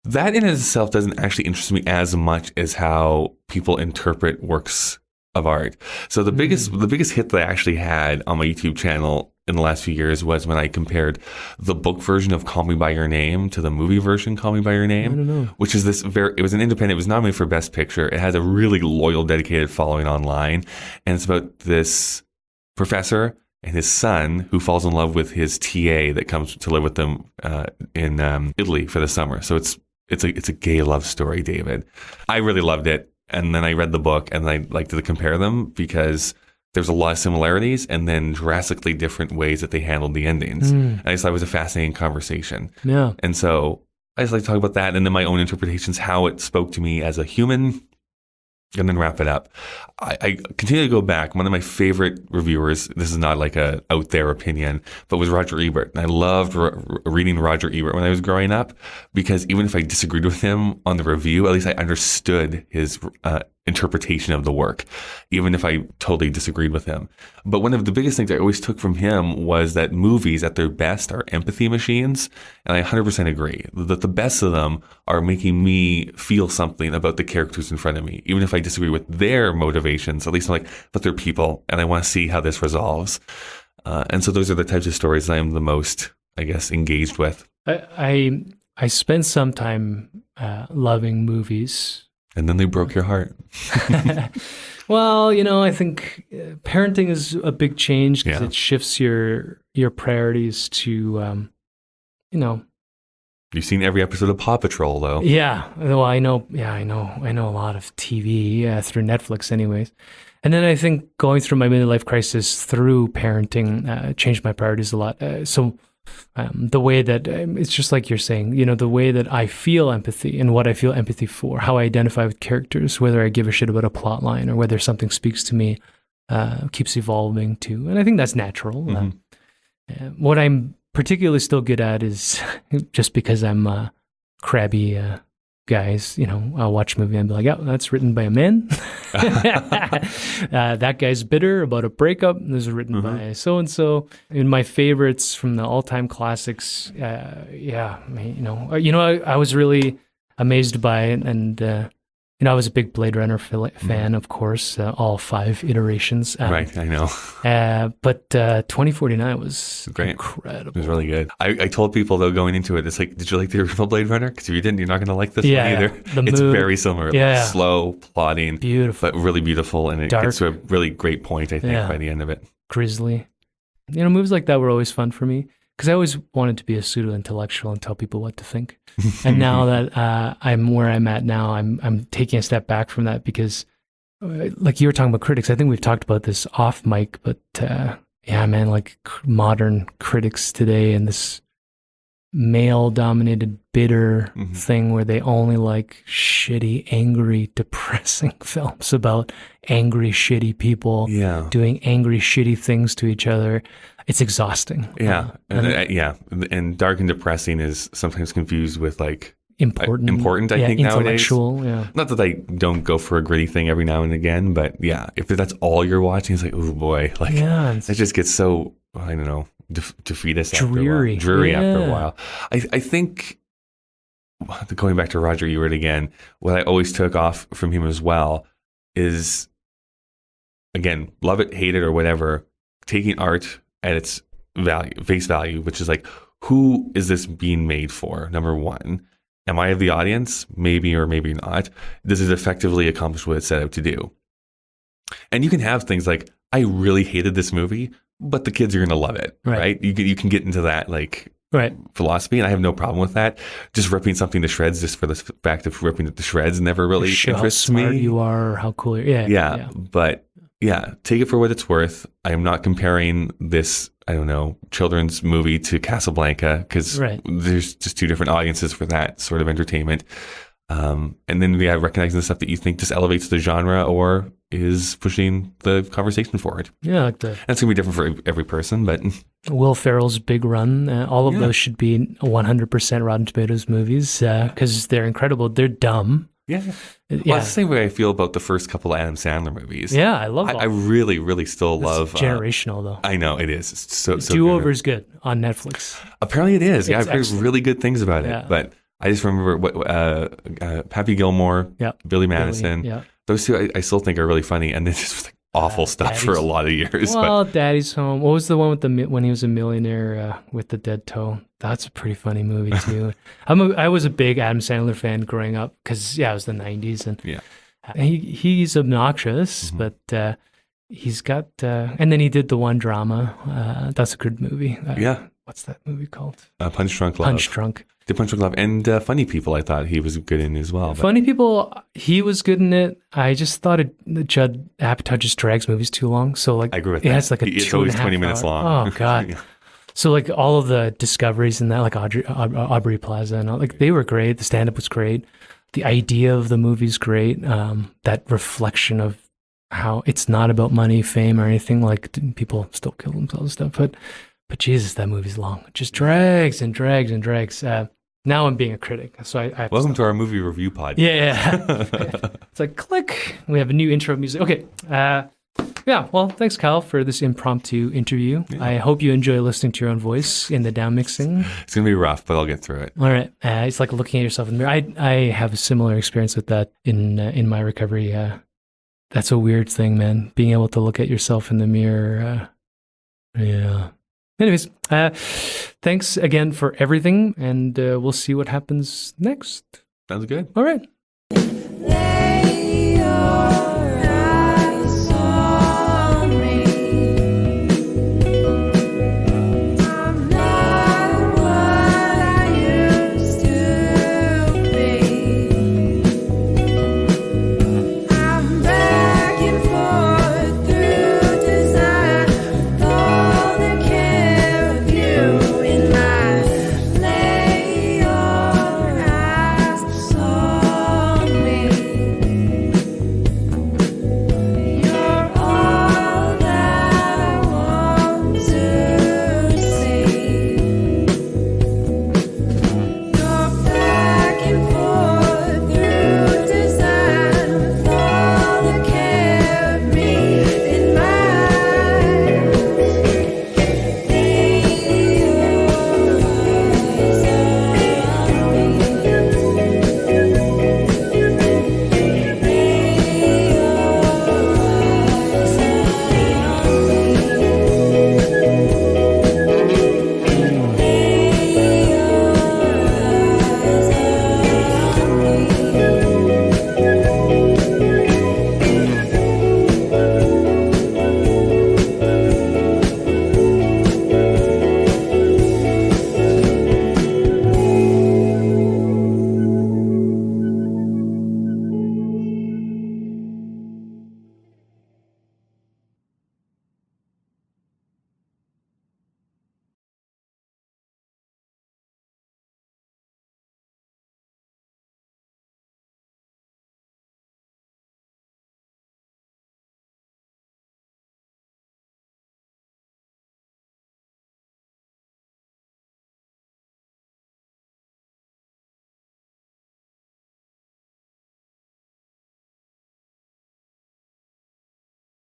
S2: That in itself doesn't actually interest me as much as how people interpret works of art. So the biggest hit that I actually had on my YouTube channel in the last few years was when I compared the book version of Call Me By Your Name to the movie version Call Me By Your Name. I don't know. Which is it was an independent, it was nominated for Best Picture. It has a really loyal, dedicated following online. And it's about this professor and his son who falls in love with his TA that comes to live with them in Italy for the summer. So it's a gay love story, David. I really loved it. And then I read the book and I liked to compare them because there's a lot of similarities and then drastically different ways that they handled the endings. And I just thought it was a fascinating conversation. Yeah. And so I just like to talk about that and then my own interpretations, how it spoke to me as a human, and then wrap it up. I continue to go back. One of my favorite reviewers, this is not like a out there opinion, but was Roger Ebert. And I loved reading Roger Ebert when I was growing up, because even if I disagreed with him on the review, at least I understood his interpretation of the work, even if I totally disagreed with him. But one of the biggest things I always took from him was that movies at their best are empathy machines. And I 100% agree that the best of them are making me feel something about the characters in front of me. Even if I disagree with their motivations, at least I'm like, but they're people and I want to see how this resolves. And so those are the types of stories that I'm the most, I guess, engaged with.
S1: I spent some time loving movies.
S2: And then they broke your heart.
S1: Well, I think parenting is a big change because it shifts your priorities to,
S2: You've seen every episode of Paw Patrol, though.
S1: Yeah. Well, I know. Yeah, I know a lot of TV through Netflix anyways. And then I think going through my midlife crisis through parenting changed my priorities a lot. The way that it's just like you're saying, the way that I feel empathy and what I feel empathy for, how I identify with characters, whether I give a shit about a plot line or whether something speaks to me, keeps evolving too. And I think that's natural. What I'm particularly still good at is just because I'm crabby guys, I'll watch a movie and be like, oh, that's written by a man. That guy's bitter about a breakup. This is written by so-and-so. And my favorites from the all-time classics, I was really amazed by it. And, I was a big Blade Runner fan, of course, all 5 iterations.
S2: Right, I know.
S1: But 2049 was
S2: great.
S1: Incredible.
S2: It was really good. I told people, though, going into it, it's like, did you like the original Blade Runner? Because if you didn't, you're not going to like this one either. It's very similar.
S1: Yeah.
S2: Slow, plotting.
S1: Beautiful.
S2: But really beautiful. And it gets to a really great point, I think, by the end of it.
S1: Grisly. Movies like that were always fun for me. Because I always wanted to be a pseudo-intellectual and tell people what to think. And now that I'm where I'm at now, I'm taking a step back from that because, like you were talking about critics, I think we've talked about this off mic, but like modern critics today and this male-dominated, bitter thing where they only like shitty, angry, depressing films about angry, shitty people doing angry, shitty things to each other. It's exhausting.
S2: Yeah. And dark and depressing is sometimes confused with like important, I think, nowadays.
S1: Yeah.
S2: Not that I don't go for a gritty thing every now and again, but if that's all you're watching, it's like, oh boy. Like, it just gets so, I don't know, defeatist
S1: dreary
S2: after a while. I think, going back to Roger Ebert again, what I always took off from him as well is, again, love it, hate it, or whatever, taking art at its face value, which is like, who is this being made for? Number one, am I the audience? Maybe or maybe not. Does it effectively accomplish what it set out to do? And you can have things like, I really hated this movie, but the kids are going to love it, right? You can get into that philosophy, and I have no problem with that. Just ripping something to shreds just for the fact of ripping it to shreds never really interests me.
S1: How smart you are, or how cool you are. Yeah.
S2: But take it for what it's worth. I am not comparing this, I don't know, children's movie to Casablanca because there's just 2 different audiences for that sort of entertainment. And then recognizing the stuff that you think just elevates the genre or is pushing the conversation forward. Yeah, like that. That's going to be different for every person, but...
S1: Will Ferrell's Big Run, all of those should be 100% Rotten Tomatoes movies because they're incredible. They're dumb.
S2: Yeah. Well, that's the same way I feel about the first couple of Adam Sandler movies.
S1: Yeah, I love them.
S2: I really, really still love...
S1: generational, though.
S2: I know, it is. It's so
S1: Do-Over's good on Netflix.
S2: Apparently it is. I've heard really good things about it. But I just remember Happy Gilmore, Billy Madison. Those 2 I still think are really funny. And it's just like awful stuff for a lot of years.
S1: Well, Daddy's Home. What was the one with when he was a millionaire with the dead toe? That's a pretty funny movie too. I was a big Adam Sandler fan growing up because it was the 90s and he's obnoxious, but he's got and then he did the one drama. That's a good movie. What's that movie called?
S2: Punch Drunk Love.
S1: Punch Drunk.
S2: The Punch Drunk Love and Funny People. I thought he was good in as well. But.
S1: Funny People, he was good in it. I just thought Judd Apatow just drags movies too long. So like,
S2: I agree with
S1: it
S2: that.
S1: has like
S2: It's always 20 minutes long.
S1: Oh God. So like all of the discoveries in that, like Aubrey Plaza and all, like they were great. The stand-up was great. The idea of the movie's great. That reflection of how it's not about money, fame, or anything. Like people still kill themselves and stuff, but Jesus, that movie's long. It just drags and drags and drags. Now I'm being a critic, so I have
S2: welcome to our movie review podcast.
S1: Yeah. It's like click. We have a new intro music. Okay. Well, thanks, Kyle, for this impromptu interview. Yeah. I hope you enjoy listening to your own voice in the down mixing.
S2: It's going to be rough, but I'll get through it.
S1: All right. It's like looking at yourself in the mirror. I have a similar experience with that in my recovery. That's a weird thing, man. Being able to look at yourself in the mirror. Anyways, thanks again for everything, and we'll see what happens next.
S2: Sounds good.
S1: All right.
S3: Lay your